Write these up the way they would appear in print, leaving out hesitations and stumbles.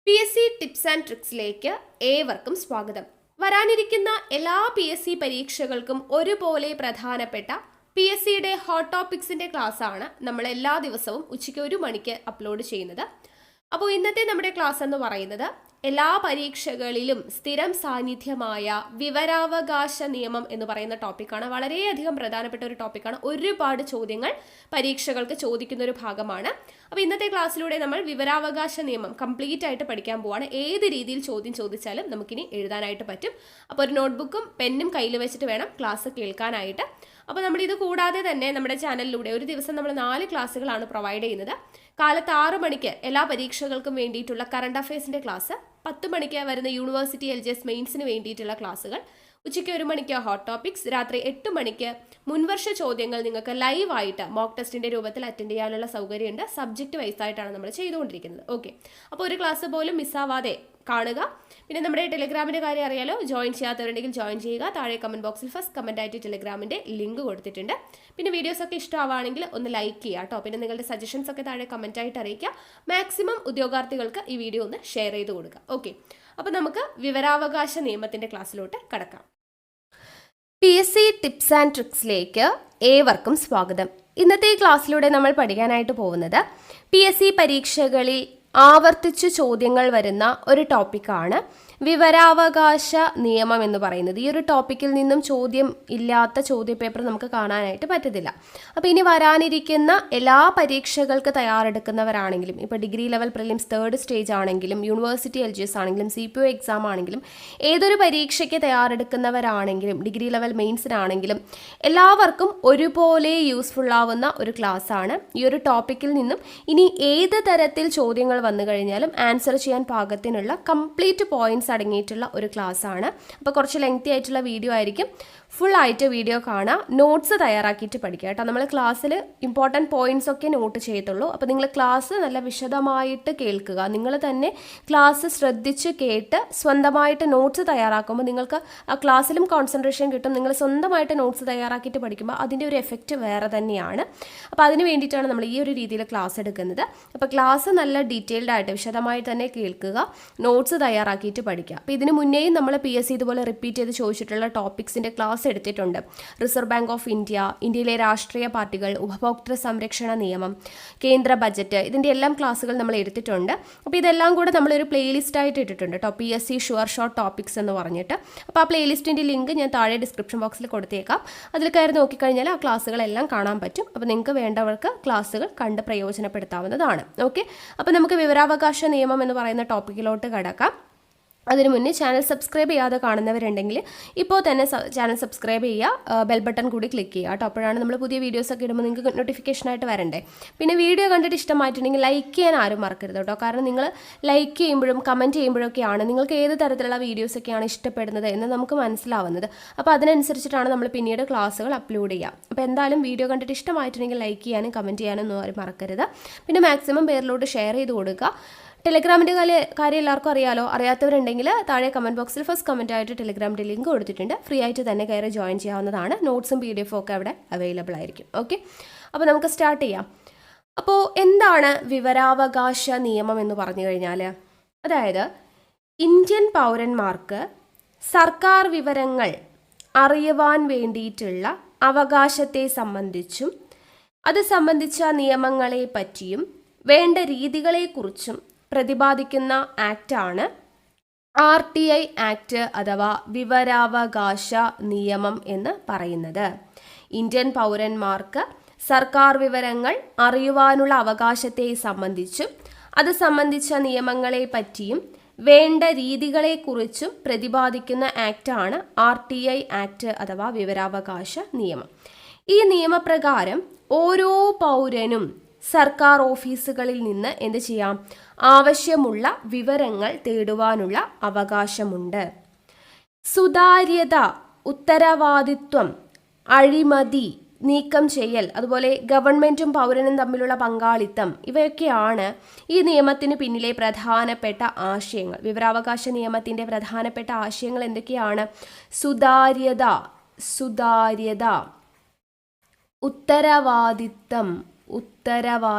PSC tips and ട്രിക്സിലേക്ക് ഏവർക്കും സ്വാഗതം. വരാനിരിക്കുന്ന എല്ലാ PSC പരീക്ഷകൾക്കും ഒരുപോലെ പ്രധാനപ്പെട്ട PSCയുടെ ഹോട്ട് ടോപ്പിക്സിന്റെ ക്ലാസ് ആണ് നമ്മൾ എല്ലാ ദിവസവും ഉച്ചയ്ക്ക് 1 മണിക്ക് അപ്ലോഡ് ചെയ്യുന്നത്. അപ്പോൾ ഇന്നത്തെ നമ്മുടെ ക്ലാസ് എന്ന് പറയുന്നത് എല്ലാ പരീക്ഷകളിലും സ്ഥിരം സാന്നിധ്യമായ വിവരാവകാശ നിയമം എന്ന് പറയുന്ന ടോപ്പിക്കാണ്. വളരെയധികം പ്രധാനപ്പെട്ട ഒരു ടോപ്പിക്കാണ്. ഒരുപാട് ചോദ്യങ്ങൾ പരീക്ഷകൾക്ക് ചോദിക്കുന്ന ഒരു ഭാഗമാണ്. അപ്പോൾ ഇന്നത്തെ ക്ലാസ്സിലൂടെ നമ്മൾ വിവരാവകാശ നിയമം കംപ്ലീറ്റ് ആയിട്ട് പഠിക്കാൻ പോവാണ്. ഏത് രീതിയിൽ ചോദ്യം ചോദിച്ചാലും നമുക്കിനി എഴുതാനായിട്ട് പറ്റും. അപ്പോൾ ഒരു നോട്ട്ബുക്കും പെന്നും കയ്യിൽ വെച്ചിട്ട് വേണം ക്ലാസ് കേൾക്കാനായിട്ട്. അപ്പോൾ നമ്മൾ ഇത് കൂടാതെ തന്നെ നമ്മുടെ ചാനലിലൂടെ ഒരു ദിവസം നമ്മൾ 4 ക്ലാസ്സുകളാണ് പ്രൊവൈഡ് ചെയ്യുന്നത്. കാലത്ത് 6 മണിക്ക് എല്ലാ പരീക്ഷകൾക്കും വേണ്ടിയിട്ടുള്ള കറണ്ട് അഫയേഴ്സിൻ്റെ ക്ലാസ്, 10 മണിക്ക് വരുന്ന യൂണിവേഴ്സിറ്റി LGS മെയിൻസിന് വേണ്ടിയിട്ടുള്ള ക്ലാസ്സുകൾ, ഉച്ചയ്ക്ക് 1 മണിക്ക് ഹോട്ട് ടോപ്പിക്സ്, രാത്രി 8 മണിക്ക് മുൻവർഷ ചോദ്യങ്ങൾ നിങ്ങൾക്ക് ലൈവായിട്ട് മോക്ക് ടെസ്റ്റിൻ്റെ രൂപത്തിൽ അറ്റൻഡ് ചെയ്യാനുള്ള സൗകര്യമുണ്ട്. സബ്ജക്റ്റ് വൈസായിട്ടാണ് നമ്മൾ ചെയ്തുകൊണ്ടിരിക്കുന്നത്. ഓക്കെ, അപ്പോൾ ഒരു ക്ലാസ് പോലും മിസ്സാവാതെ കാണുക. പിന്നെ നമ്മുടെ ടെലിഗ്രാമിൻ്റെ കാര്യം അറിയാലോ, ജോയിൻ ചെയ്യാത്തവരുണ്ടെങ്കിൽ ജോയിൻ ചെയ്യുക. താഴെ കമൻറ്റ് ബോക്സിൽ ഫസ്റ്റ് കമൻ്റ് ആയിട്ട് ടെലിഗ്രാമിൻ്റെ ലിങ്ക് കൊടുത്തിട്ടുണ്ട്. പിന്നെ വീഡിയോസൊക്കെ ഇഷ്ടമാവുകയാണെങ്കിൽ ഒന്ന് ലൈക്ക് ചെയ്യുക കേട്ടോ. പിന്നെ നിങ്ങളുടെ സജഷൻസ് ഒക്കെ താഴെ കമൻറ്റായിട്ട് അറിയിക്കുക. മാക്സിമം ഉദ്യോഗാർത്ഥികൾക്ക് ഈ വീഡിയോ ഒന്ന് ഷെയർ ചെയ്ത് കൊടുക്കുക. ഓക്കെ, അപ്പോൾ നമുക്ക് വിവരാവകാശ നിയമത്തിൻ്റെ ക്ലാസ്സിലോട്ട് കടക്കാം. PSC ടിപ്സ് ആൻഡ് ട്രിക്സിലേക്ക് ഏവർക്കും സ്വാഗതം. ഇന്നത്തെ ക്ലാസ്സിലൂടെ നമ്മൾ പഠിക്കാനായിട്ട് പോകുന്നത് PSC പരീക്ഷകളിൽ ആവർത്തിച്ചു ചോദ്യങ്ങൾ വരുന്ന ഒരു ടോപ്പിക്കാണ് വിവരാവകാശ നിയമം എന്ന് പറയുന്നത്. ഈ ഒരു ടോപ്പിക്കിൽ നിന്നും ചോദ്യം ഇല്ലാത്ത ചോദ്യപേപ്പർ നമുക്ക് കാണാനായിട്ട് പറ്റത്തില്ല. അപ്പോൾ ഇനി വരാനിരിക്കുന്ന എല്ലാ പരീക്ഷകൾക്ക് തയ്യാറെടുക്കുന്നവരാണെങ്കിലും, ഇപ്പോൾ degree level prelims 3rd stage ആണെങ്കിലും, യൂണിവേഴ്സിറ്റി LGS ആണെങ്കിലും, CPO എക്സാം ആണെങ്കിലും, ഏതൊരു പരീക്ഷയ്ക്ക് തയ്യാറെടുക്കുന്നവരാണെങ്കിലും, ഡിഗ്രി ലെവൽ മെയിൻസിനാണെങ്കിലും എല്ലാവർക്കും ഒരുപോലെ യൂസ്ഫുൾ ആവുന്ന ഒരു ക്ലാസ്സാണ്. ഈ ഒരു ടോപ്പിക്കിൽ നിന്നും ഇനി ഏത് തരത്തിൽ ചോദ്യങ്ങൾ വന്നു കഴിഞ്ഞാലും ആൻസർ ചെയ്യാൻ പാകത്തിനുള്ള കംപ്ലീറ്റ് പോയിന്റ്സ് അടങ്ങിയിട്ടുള്ള ഒരു ക്ലാസ് ആണ്. അപ്പോൾ കുറച്ച് ലെങ്തി ആയിട്ടുള്ള വീഡിയോ ആയിരിക്കും. ഫുൾ ആയിട്ട് വീഡിയോ കാണാം, നോട്ട്സ് തയ്യാറാക്കിയിട്ട് പഠിക്കുക കേട്ടോ. നമ്മൾ ക്ലാസ്സിൽ ഇമ്പോർട്ടൻറ്റ് പോയിന്റ്സ് ഒക്കെ നോട്ട് ചെയ്യത്തുള്ളൂ. അപ്പോൾ നിങ്ങൾ ക്ലാസ് നല്ല വിശദമായിട്ട് കേൾക്കുക. നിങ്ങൾ തന്നെ ക്ലാസ് ശ്രദ്ധിച്ച് കേട്ട് സ്വന്തമായിട്ട് നോട്ട്സ് തയ്യാറാക്കുമ്പോൾ നിങ്ങൾക്ക് ആ ക്ലാസ്സിലും കോൺസെൻട്രേഷൻ കിട്ടും. നിങ്ങൾ സ്വന്തമായിട്ട് നോട്ട്സ് തയ്യാറാക്കിയിട്ട് പഠിക്കുമ്പോൾ അതിൻ്റെ ഒരു എഫക്റ്റ് വേറെ തന്നെയാണ്. അപ്പോൾ അതിന് വേണ്ടിയിട്ടാണ് നമ്മൾ ഈ ഒരു രീതിയിൽ ക്ലാസ് എടുക്കുന്നത്. അപ്പോൾ ക്ലാസ് നല്ല ഡീറ്റെയിൽഡ് ആയിട്ട് വിശദമായിട്ട് തന്നെ കേൾക്കുക, നോട്ട്സ് തയ്യാറാക്കിയിട്ട് പഠിക്കുക. അപ്പോൾ ഇതിന് മുന്നേയും നമ്മൾ PSC ഇതുപോലെ റിപ്പീറ്റ് ചെയ്ത് ചോദിച്ചിട്ടുള്ള ടോപ്പിക്സിൻ്റെ ക്ലാസ് എടുത്തിട്ടുണ്ട്. റിസർവ് ബാങ്ക് ഓഫ് ഇന്ത്യ, ഇന്ത്യയിലെ രാഷ്ട്രീയ പാർട്ടികൾ, ഉപഭോക്തൃ സംരക്ഷണ നിയമം, കേന്ദ്ര ബജറ്റ്, ഇതിൻ്റെ എല്ലാം ക്ലാസ്സുകൾ നമ്മൾ എടുത്തിട്ടുണ്ട്. അപ്പോൾ ഇതെല്ലാം കൂടെ നമ്മളൊരു പ്ലേലിസ്റ്റ് ആയിട്ട് ഇട്ടിട്ടുണ്ട് കേട്ടോ, PSC ഷുവർ ഷോർട്ട് ടോപ്പിക്സ് എന്ന് പറഞ്ഞിട്ട്. അപ്പോൾ ആ പ്ലേലിസ്റ്റിൻ്റെ ലിങ്ക് ഞാൻ താഴെ ഡിസ്ക്രിപ്ഷൻ ബോക്സിൽ കൊടുത്തേക്കാം. അതിൽ കയറി നോക്കിക്കഴിഞ്ഞാൽ ആ ക്ലാസ്സുകളെല്ലാം കാണാൻ പറ്റും. അപ്പോൾ നിങ്ങൾക്ക് വേണ്ടവർക്ക് ക്ലാസ്സുകൾ കണ്ട് പ്രയോജനപ്പെടുത്താവുന്നതാണ്. ഓക്കെ, അപ്പോൾ നമുക്ക് വിവരാവകാശ നിയമം എന്ന് പറയുന്ന ടോപ്പിക്കിലോട്ട് കടക്കാം. അതിനു മുന്നേ ചാനൽ സബ്സ്ക്രൈബ് ചെയ്യാതെ കാണുന്നവരുണ്ടെങ്കിൽ ഇപ്പോൾ തന്നെ ചാനൽ സബ്സ്ക്രൈബ് ചെയ്യുക, ബെൽ ബട്ടൺ കൂടി ക്ലിക്ക് ചെയ്യുക കേട്ടോ. അപ്പോഴാണ് നമ്മൾ പുതിയ വീഡിയോസൊക്കെ ഇടുമ്പോൾ നിങ്ങൾക്ക് നോട്ടിഫിക്കേഷനായിട്ട് വരണ്ടേ. പിന്നെ വീഡിയോ കണ്ടിട്ട് ഇഷ്ടമായിട്ടുണ്ടെങ്കിൽ ലൈക്ക് ചെയ്യാൻ ആരും മറക്കരുത് കേട്ടോ. കാരണം നിങ്ങൾ ലൈക്ക് ചെയ്യുമ്പോഴും കമൻറ്റ് ചെയ്യുമ്പോഴൊക്കെയാണ് നിങ്ങൾക്ക് ഏത് തരത്തിലുള്ള വീഡിയോസൊക്കെയാണ് ഇഷ്ടപ്പെടുന്നത് എന്ന് നമുക്ക് മനസ്സിലാവുന്നത്. അപ്പോൾ അതിനനുസരിച്ചിട്ടാണ് നമ്മൾ പിന്നീട് ക്ലാസ്സുകൾ അപ്ലോഡ് ചെയ്യുക. അപ്പോൾ എന്തായാലും വീഡിയോ കണ്ടിട്ട് ഇഷ്ടമായിട്ടുണ്ടെങ്കിൽ ലൈക്ക് ചെയ്യാനും കമൻറ്റ് ചെയ്യാനും ഒന്നും ആരും മറക്കരുത്. പിന്നെ മാക്സിമം പേരിലോട്ട് ഷെയർ ചെയ്ത് കൊടുക്കുക. ടെലിഗ്രാമിൻ്റെ കാര്യം എല്ലാവർക്കും അറിയാലോ. അറിയാത്തവരുണ്ടെങ്കിൽ താഴെ കമൻറ്റ് ബോക്സിൽ ഫസ്റ്റ് കമൻറ്റ് ആയിട്ട് ടെലിഗ്രാമിൻ്റെ ലിങ്ക് കൊടുത്തിട്ടുണ്ട്. ഫ്രീ ആയിട്ട് തന്നെ കയറി ജോയിൻ ചെയ്യാവുന്നതാണ്. നോട്ട്സും PDF ഒക്കെ അവിടെ അവൈലബിൾ ആയിരിക്കും. ഓക്കെ, അപ്പോൾ നമുക്ക് സ്റ്റാർട്ട് ചെയ്യാം. അപ്പോൾ എന്താണ് വിവരാവകാശ നിയമം എന്ന് പറഞ്ഞു കഴിഞ്ഞാൽ, അതായത് ഇന്ത്യൻ പൗരന്മാർക്ക് സർക്കാർ വിവരങ്ങൾ അറിയുവാൻ വേണ്ടിയിട്ടുള്ള അവകാശത്തെ സംബന്ധിച്ചും അത് സംബന്ധിച്ച നിയമങ്ങളെ പറ്റിയും വേണ്ട രീതികളെക്കുറിച്ചും പ്രതിപാദിക്കുന്ന ആക്റ്റാണ് RTI ആക്ട് അഥവാ വിവരാവകാശ നിയമം എന്ന് പറയുന്നത്. ഇന്ത്യൻ പൗരന്മാർക്ക് സർക്കാർ വിവരങ്ങൾ അറിയുവാനുള്ള അവകാശത്തെ സംബന്ധിച്ചും അത് സംബന്ധിച്ച നിയമങ്ങളെ പറ്റിയും വേണ്ട രീതികളെക്കുറിച്ചും പ്രതിപാദിക്കുന്ന ആക്റ്റാണ് RTI ആക്ട് അഥവാ വിവരാവകാശ നിയമം. ഈ നിയമപ്രകാരം ഓരോ പൗരനും സർക്കാർ ഓഫീസുകളിൽ നിന്ന് എന്ത് ചെയ്യാം, ആവശ്യമുള്ള വിവരങ്ങൾ തേടുവാനുള്ള അവകാശമുണ്ട്. സുതാര്യത, ഉത്തരവാദിത്വം, അഴിമതി നീക്കം ചെയ്യൽ, അതുപോലെ ഗവൺമെൻറ്റും പൗരനും തമ്മിലുള്ള പങ്കാളിത്തം, ഇവയൊക്കെയാണ് ഈ നിയമത്തിന് പിന്നിലെ പ്രധാനപ്പെട്ട ആശയങ്ങൾ. വിവരാവകാശ നിയമത്തിൻ്റെ പ്രധാനപ്പെട്ട ആശയങ്ങൾ എന്തൊക്കെയാണ്? സുതാര്യത, ഉത്തരവാദിത്തം,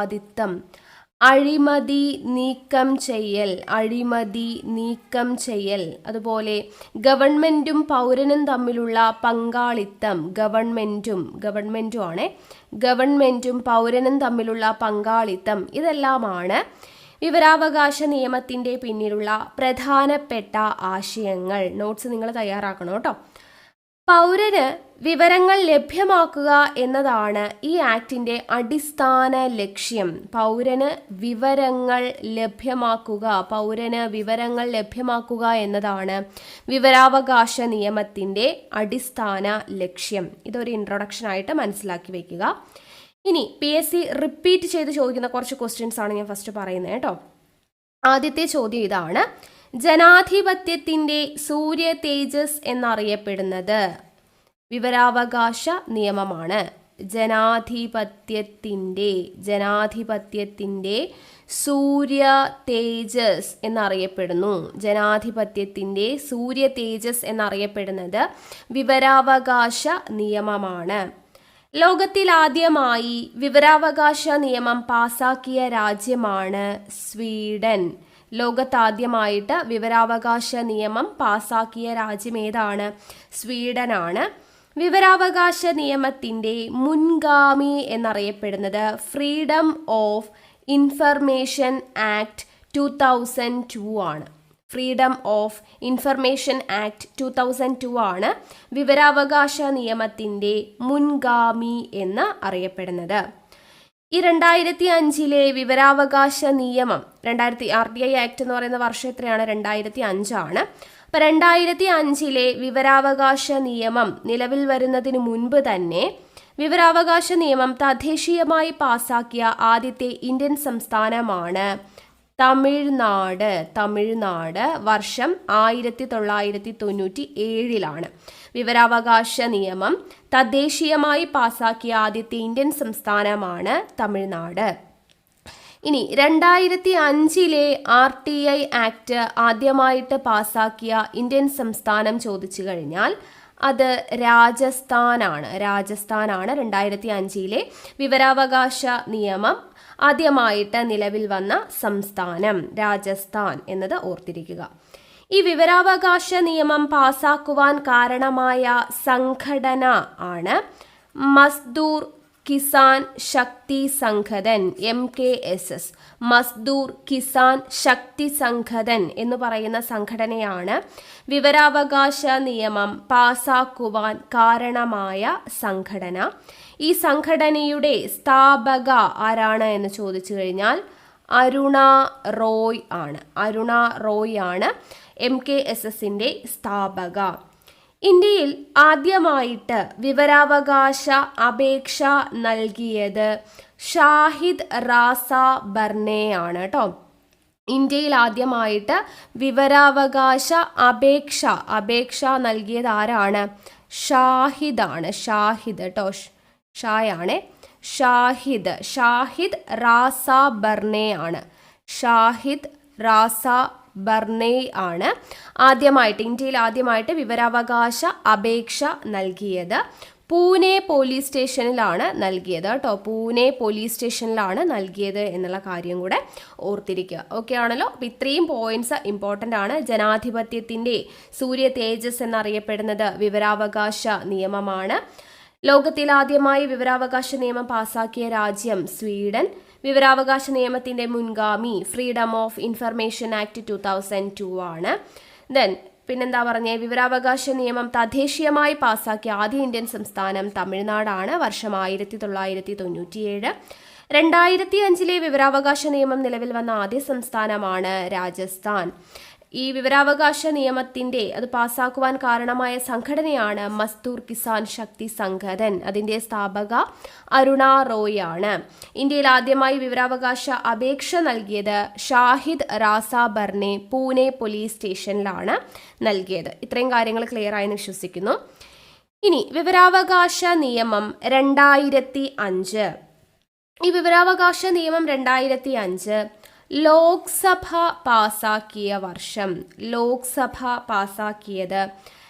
അഴിമതി നീക്കം ചെയ്യൽ, അഴിമതി നീക്കം ചെയ്യൽ. അതുപോലെ ഗവൺമെന്റും പൗരനും തമ്മിലുള്ള പങ്കാളിത്തം, ഗവൺമെന്റും ആണ്, ഗവൺമെന്റും പൗരനും തമ്മിലുള്ള പങ്കാളിത്തം. ഇതെല്ലാമാണ് വിവരാവകാശ നിയമത്തിന്റെ പിന്നിലുള്ള പ്രധാനപ്പെട്ട ആശയങ്ങൾ. നോട്ട്സ് നിങ്ങൾ തയ്യാറാക്കണം കേട്ടോ. പൗരന് വിവരങ്ങൾ ലഭ്യമാക്കുക എന്നതാണ് ഈ ആക്ടിന്റെ അടിസ്ഥാന ലക്ഷ്യം. പൗരന് വിവരങ്ങൾ ലഭ്യമാക്കുക എന്നതാണ് വിവരാവകാശ നിയമത്തിന്റെ അടിസ്ഥാന ലക്ഷ്യം. ഇതൊരു ഇൻട്രൊഡക്ഷൻ ആയിട്ട് മനസ്സിലാക്കി വെക്കുക. ഇനി PSC റിപ്പീറ്റ് ചെയ്ത് ചോദിക്കുന്ന കുറച്ച് ക്വസ്റ്റ്യൻസ് ആണ് ഞാൻ ഫസ്റ്റ് പറയുന്നത് കേട്ടോ. ആദ്യത്തെ ചോദ്യം ഇതാണ്: ജനാധിപത്യത്തിന്റെ സൂര്യ തേജസ് എന്നറിയപ്പെടുന്നത് വിവരാവകാശ നിയമമാണ്. ജനാധിപത്യത്തിന്റെ സൂര്യ തേജസ് എന്നറിയപ്പെടുന്നു. ജനാധിപത്യത്തിന്റെ സൂര്യ തേജസ് എന്നറിയപ്പെടുന്നത് വിവരാവകാശ നിയമമാണ്. ലോകത്തിൽ ആദ്യമായി വിവരാവകാശ നിയമം പാസാക്കിയ രാജ്യമാണ് സ്വീഡൻ. ലോകത്താദ്യമായിട്ട് വിവരാവകാശ നിയമം പാസാക്കിയ രാജ്യം ഏതാണ്? സ്വീഡനാണ്. വിവരാവകാശ നിയമത്തിന്റെ മുൻഗാമി എന്നറിയപ്പെടുന്നത് ഫ്രീഡം ഓഫ് ഇൻഫർമേഷൻ ആക്ട് 2002 ആണ്. ഫ്രീഡം ഓഫ് ഇൻഫർമേഷൻ ആക്ട് 2002 ആണ് വിവരാവകാശ നിയമത്തിന്റെ മുൻഗാമി എന്ന് അറിയപ്പെടുന്നത്. ഈ 2005 വിവരാവകാശ നിയമം, RTI ആക്ട് എന്ന് പറയുന്ന വർഷം എത്രയാണ്? 2005 ആണ്. അപ്പൊ 2005 വിവരാവകാശ നിയമം നിലവിൽ വരുന്നതിന് മുൻപ് തന്നെ വിവരാവകാശ നിയമം തദ്ദേശീയമായി പാസാക്കിയ ആദ്യത്തെ ഇന്ത്യൻ സംസ്ഥാനമാണ് തമിഴ്നാട്. വർഷം 1997 വിവരാവകാശ നിയമം തദ്ദേശീയമായി പാസാക്കിയ ആദ്യത്തെ ഇന്ത്യൻ സംസ്ഥാനമാണ് തമിഴ്നാട്. ഇനി 2005 RTI ആക്ട് ആദ്യമായിട്ട് പാസാക്കിയ ഇന്ത്യൻ സംസ്ഥാനം ചോദിച്ചു കഴിഞ്ഞാൽ അത് രാജസ്ഥാനാണ്. 2005 വിവരാവകാശ നിയമം ആദ്യമായിട്ട് നിലവിൽ വന്ന സംസ്ഥാനം രാജസ്ഥാൻ എന്നത് ഓർത്തിരിക്കുക. ഈ വിവരാവകാശ നിയമം പാസാക്കുവാൻ കാരണമായ സംഘടന ആണ് മസ്ദൂർ കിസാൻ ശക്തി സംഘടൻ, MKSS. മസ്ദൂർ കിസാൻ ശക്തി സംഘടൻ എന്ന് പറയുന്ന സംഘടനയാണ് വിവരാവകാശ നിയമം പാസാക്കുവാൻ കാരണമായ സംഘടന. ഈ സംഘടനയുടെ സ്ഥാപക ആരാണ് എന്ന് ചോദിച്ചു കഴിഞ്ഞാൽ അരുണ റോയ് ആണ് MKSSന്റെ സ്ഥാപക. ഇന്ത്യയിൽ ആദ്യമായിട്ട് വിവരാവകാശ അപേക്ഷ നൽകിയത് ഷാഹിദ് റാസ ബർനെ ആണ് കേട്ടോ. ഇന്ത്യയിൽ ആദ്യമായിട്ട് വിവരാവകാശ അപേക്ഷ നൽകിയത് ആരാണ്? ഷാഹിദ് കേട്ടോ. ഷാഹിദ് റാസ ബർനെ ആണ്. ഇന്ത്യയിൽ ആദ്യമായിട്ട് വിവരാവകാശ അപേക്ഷ നൽകിയത്. പൂനെ പോലീസ് സ്റ്റേഷനിലാണ് നൽകിയത് കേട്ടോ. പൂനെ പോലീസ് സ്റ്റേഷനിലാണ് നൽകിയത് എന്നുള്ള കാര്യം കൂടെ ഓർത്തിരിക്കുക. ഓക്കെ ആണല്ലോ. അപ്പം ഇത്രയും പോയിന്റ്സ് ഇമ്പോർട്ടൻ്റ് ആണ്. ജനാധിപത്യത്തിൻ്റെ സൂര്യ തേജസ് എന്നറിയപ്പെടുന്നത് വിവരാവകാശ നിയമമാണ്. ലോകത്തിൽ ആദ്യമായി വിവരാവകാശ നിയമം പാസാക്കിയ രാജ്യം സ്വീഡൻ. വിവരാവകാശ നിയമത്തിന്റെ മുൻഗാമി ഫ്രീഡം ഓഫ് ഇൻഫർമേഷൻ ആക്ട് 2002 ആണ്. പിന്നെന്താ പറഞ്ഞേ? വിവരാവകാശ നിയമം തദ്ദേശീയമായി പാസാക്കിയ ആദ്യ ഇന്ത്യൻ സംസ്ഥാനം തമിഴ്നാടാണ്. വർഷം 1997. 2005 വിവരാവകാശ നിയമം നിലവിൽ വന്ന ആദ്യ സംസ്ഥാനമാണ് രാജസ്ഥാൻ. ഈ വിവരാവകാശ നിയമത്തിന്റെ അത് പാസ്സാക്കുവാൻ കാരണമായ സംഘടനയാണ് മസ്ദൂർ കിസാൻ ശക്തി സംഘടൻ. അതിന്റെ സ്ഥാപക അരുണ റോയ് ആണ്. ഇന്ത്യയിൽ ആദ്യമായി വിവരാവകാശ അപേക്ഷ നൽകിയത് ഷാഹിദ് റാസ ബർനെ പൂനെ പോലീസ് സ്റ്റേഷനിലാണ് നൽകിയത്. ഇത്രയും കാര്യങ്ങൾ ക്ലിയർ ആയെന്ന് വിശ്വസിക്കുന്നു. ഇനി വിവരാവകാശ നിയമം 2005. ഈ വിവരാവകാശ നിയമം 2005 ലോക്സഭ പാസാക്കിയ വർഷം. ലോക്സഭ പാസാക്കിയത്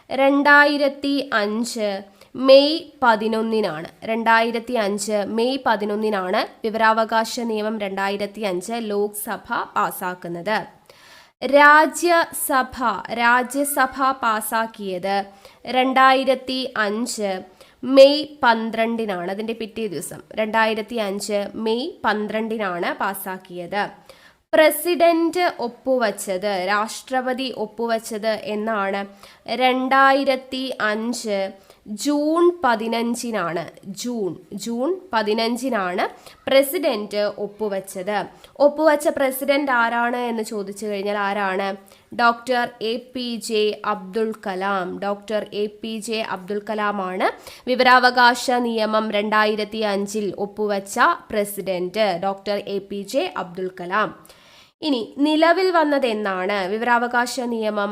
2005 മെയ് 11 2005 മെയ് 11 വിവരാവകാശ നിയമം 2005 ലോക്സഭ പാസാക്കുന്നത്. രാജ്യസഭ പാസാക്കിയത് 2005 മെയ് 12 അതിൻ്റെ പിറ്റേ ദിവസം 2005 മെയ് 12 പാസാക്കിയത്. പ്രസിഡന്റ് ഒപ്പുവച്ചത്, രാഷ്ട്രപതി ഒപ്പുവച്ചത് എന്നാണ് 2005 ജൂൺ 15 ജൂൺ 15 പ്രസിഡന്റ് ഒപ്പുവച്ചത്. ഒപ്പുവച്ച പ്രസിഡന്റ് ആരാണ് എന്ന് ചോദിച്ചു കഴിഞ്ഞാൽ ആരാണ്? Doctor APJ Abdul Kalam. Doctor APJ Abdul കലാമാണ് വിവരാവകാശ നിയമം 2005 ഒപ്പുവച്ച president. Doctor APJ Abdul Kalam. ഇനി നിലവിൽ വന്നത് എന്നാണ്? വിവരാവകാശ നിയമം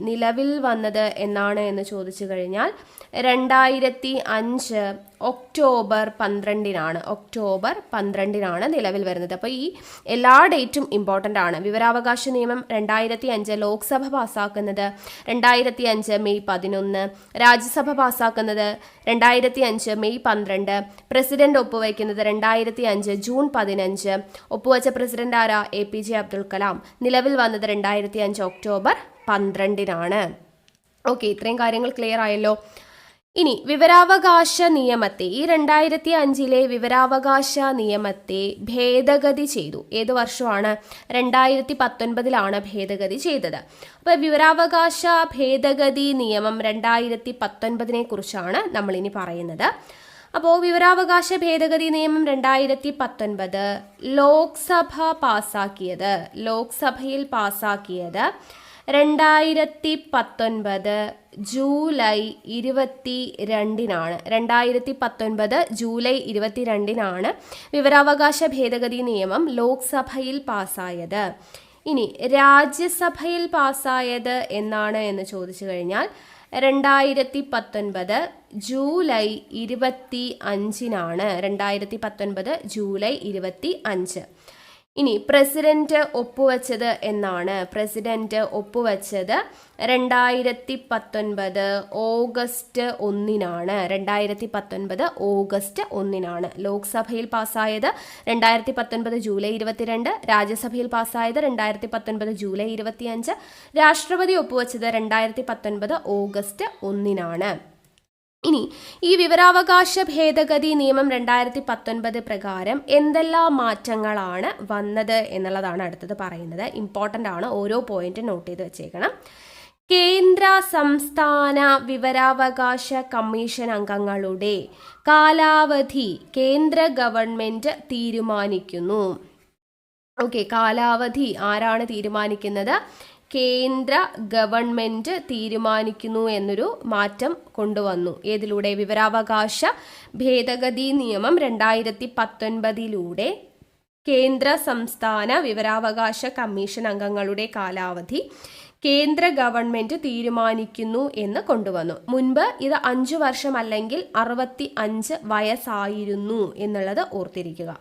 നിലവിൽ വന്നത് എന്നാണ് എന്ന് ചോദിച്ചു കഴിഞ്ഞാൽ 2005 ഒക്ടോബർ 12 ഒക്ടോബർ 12 നിലവിൽ വരുന്നത്. അപ്പോൾ ഈ എല്ലാ ഡേറ്റും ഇമ്പോർട്ടൻ്റ് ആണ്. വിവരാവകാശ നിയമം 2005 ലോക്സഭ പാസ്സാക്കുന്നത് 2005 മെയ് 11, രാജ്യസഭ പാസ്സാക്കുന്നത് 2005 മെയ് 12, പ്രസിഡന്റ് ഒപ്പുവയ്ക്കുന്നത് 2005 ജൂൺ 15. ഒപ്പുവച്ച പ്രസിഡന്റ് ആരാ? APJ അബ്ദുൽ കലാം. നിലവിൽ വന്നത് 2005 ഒക്ടോബർ 12. ഓക്കെ, ഇത്രയും കാര്യങ്ങൾ ക്ലിയർ ആയല്ലോ. ഇനി വിവരാവകാശ നിയമത്തെ, ഈ 2005 വിവരാവകാശ നിയമത്തെ ഭേദഗതി ചെയ്തു. ഏത് വർഷമാണ്? 2019 ഭേദഗതി ചെയ്തത്. അപ്പോൾ വിവരാവകാശ ഭേദഗതി നിയമം 2019 കുറിച്ചാണ് നമ്മളിനി പറയുന്നത്. അപ്പോൾ വിവരാവകാശ ഭേദഗതി നിയമം 2019 ലോക്സഭയിൽ പാസാക്കിയത് 2019 ജൂലൈ 22 2019 ജൂലൈ 22 വിവരാവകാശ ഭേദഗതി നിയമം ലോക്സഭയിൽ പാസ്സായത്. ഇനി രാജ്യസഭയിൽ പാസ്സായത് എന്നാണ് എന്ന് ചോദിച്ചു കഴിഞ്ഞാൽ 2019 ജൂലൈ 25 2019 ജൂലൈ 25. ഇനി പ്രസിഡന്റ് ഒപ്പുവച്ചത് എന്നാണ്? പ്രസിഡന്റ് ഒപ്പുവച്ചത് 2019 ഓഗസ്റ്റ് 1 2019 ഓഗസ്റ്റ് 1. ലോക്സഭയിൽ പാസ്സായത് 2019 ജൂലൈ 22, രാജ്യസഭയിൽ പാസ്സായത് 2019 ജൂലൈ 25, രാഷ്ട്രപതി ഒപ്പുവച്ചത് 2019 ഓഗസ്റ്റ് 1. ഇനി ഈ വിവരാവകാശ ഭേദഗതി നിയമം 2019 പ്രകാരം എന്തെല്ലാം മാറ്റങ്ങളാണ് വന്നത് എന്നുള്ളതാണ് അടുത്തത് പറയുന്നത്. ഇമ്പോർട്ടൻ്റ് ആണ്, ഓരോ പോയിന്റ് നോട്ട് ചെയ്ത് വെച്ചേക്കണം. കേന്ദ്ര സംസ്ഥാന വിവരാവകാശ കമ്മീഷൻ അംഗങ്ങളുടെ കാലാവധി കേന്ദ്ര ഗവൺമെന്റ് തീരുമാനിക്കുന്നു. ഓക്കെ, കാലാവധി ആരാണ് തീരുമാനിക്കുന്നത്? കേന്ദ്ര ഗവൺമെന്റ് തീരുമാനിക്കുന്നു എന്നൊരു മാറ്റം കൊണ്ടുവന്നു. ഏതിലൂടെ? വിവരാവകാശ ഭേദഗതി നിയമം 2019 കേന്ദ്ര സംസ്ഥാന വിവരാവകാശ കമ്മീഷൻ അംഗങ്ങളുടെ കാലാവധി കേന്ദ്ര ഗവൺമെന്റ് തീരുമാനിക്കുന്നു എന്ന് കൊണ്ടുവന്നു. മുൻപ് ഇത് 5 വർഷം അല്ലെങ്കിൽ 65 വയസ്സായിരുന്നു എന്നുള്ളത് ഓർത്തിരിക്കുക.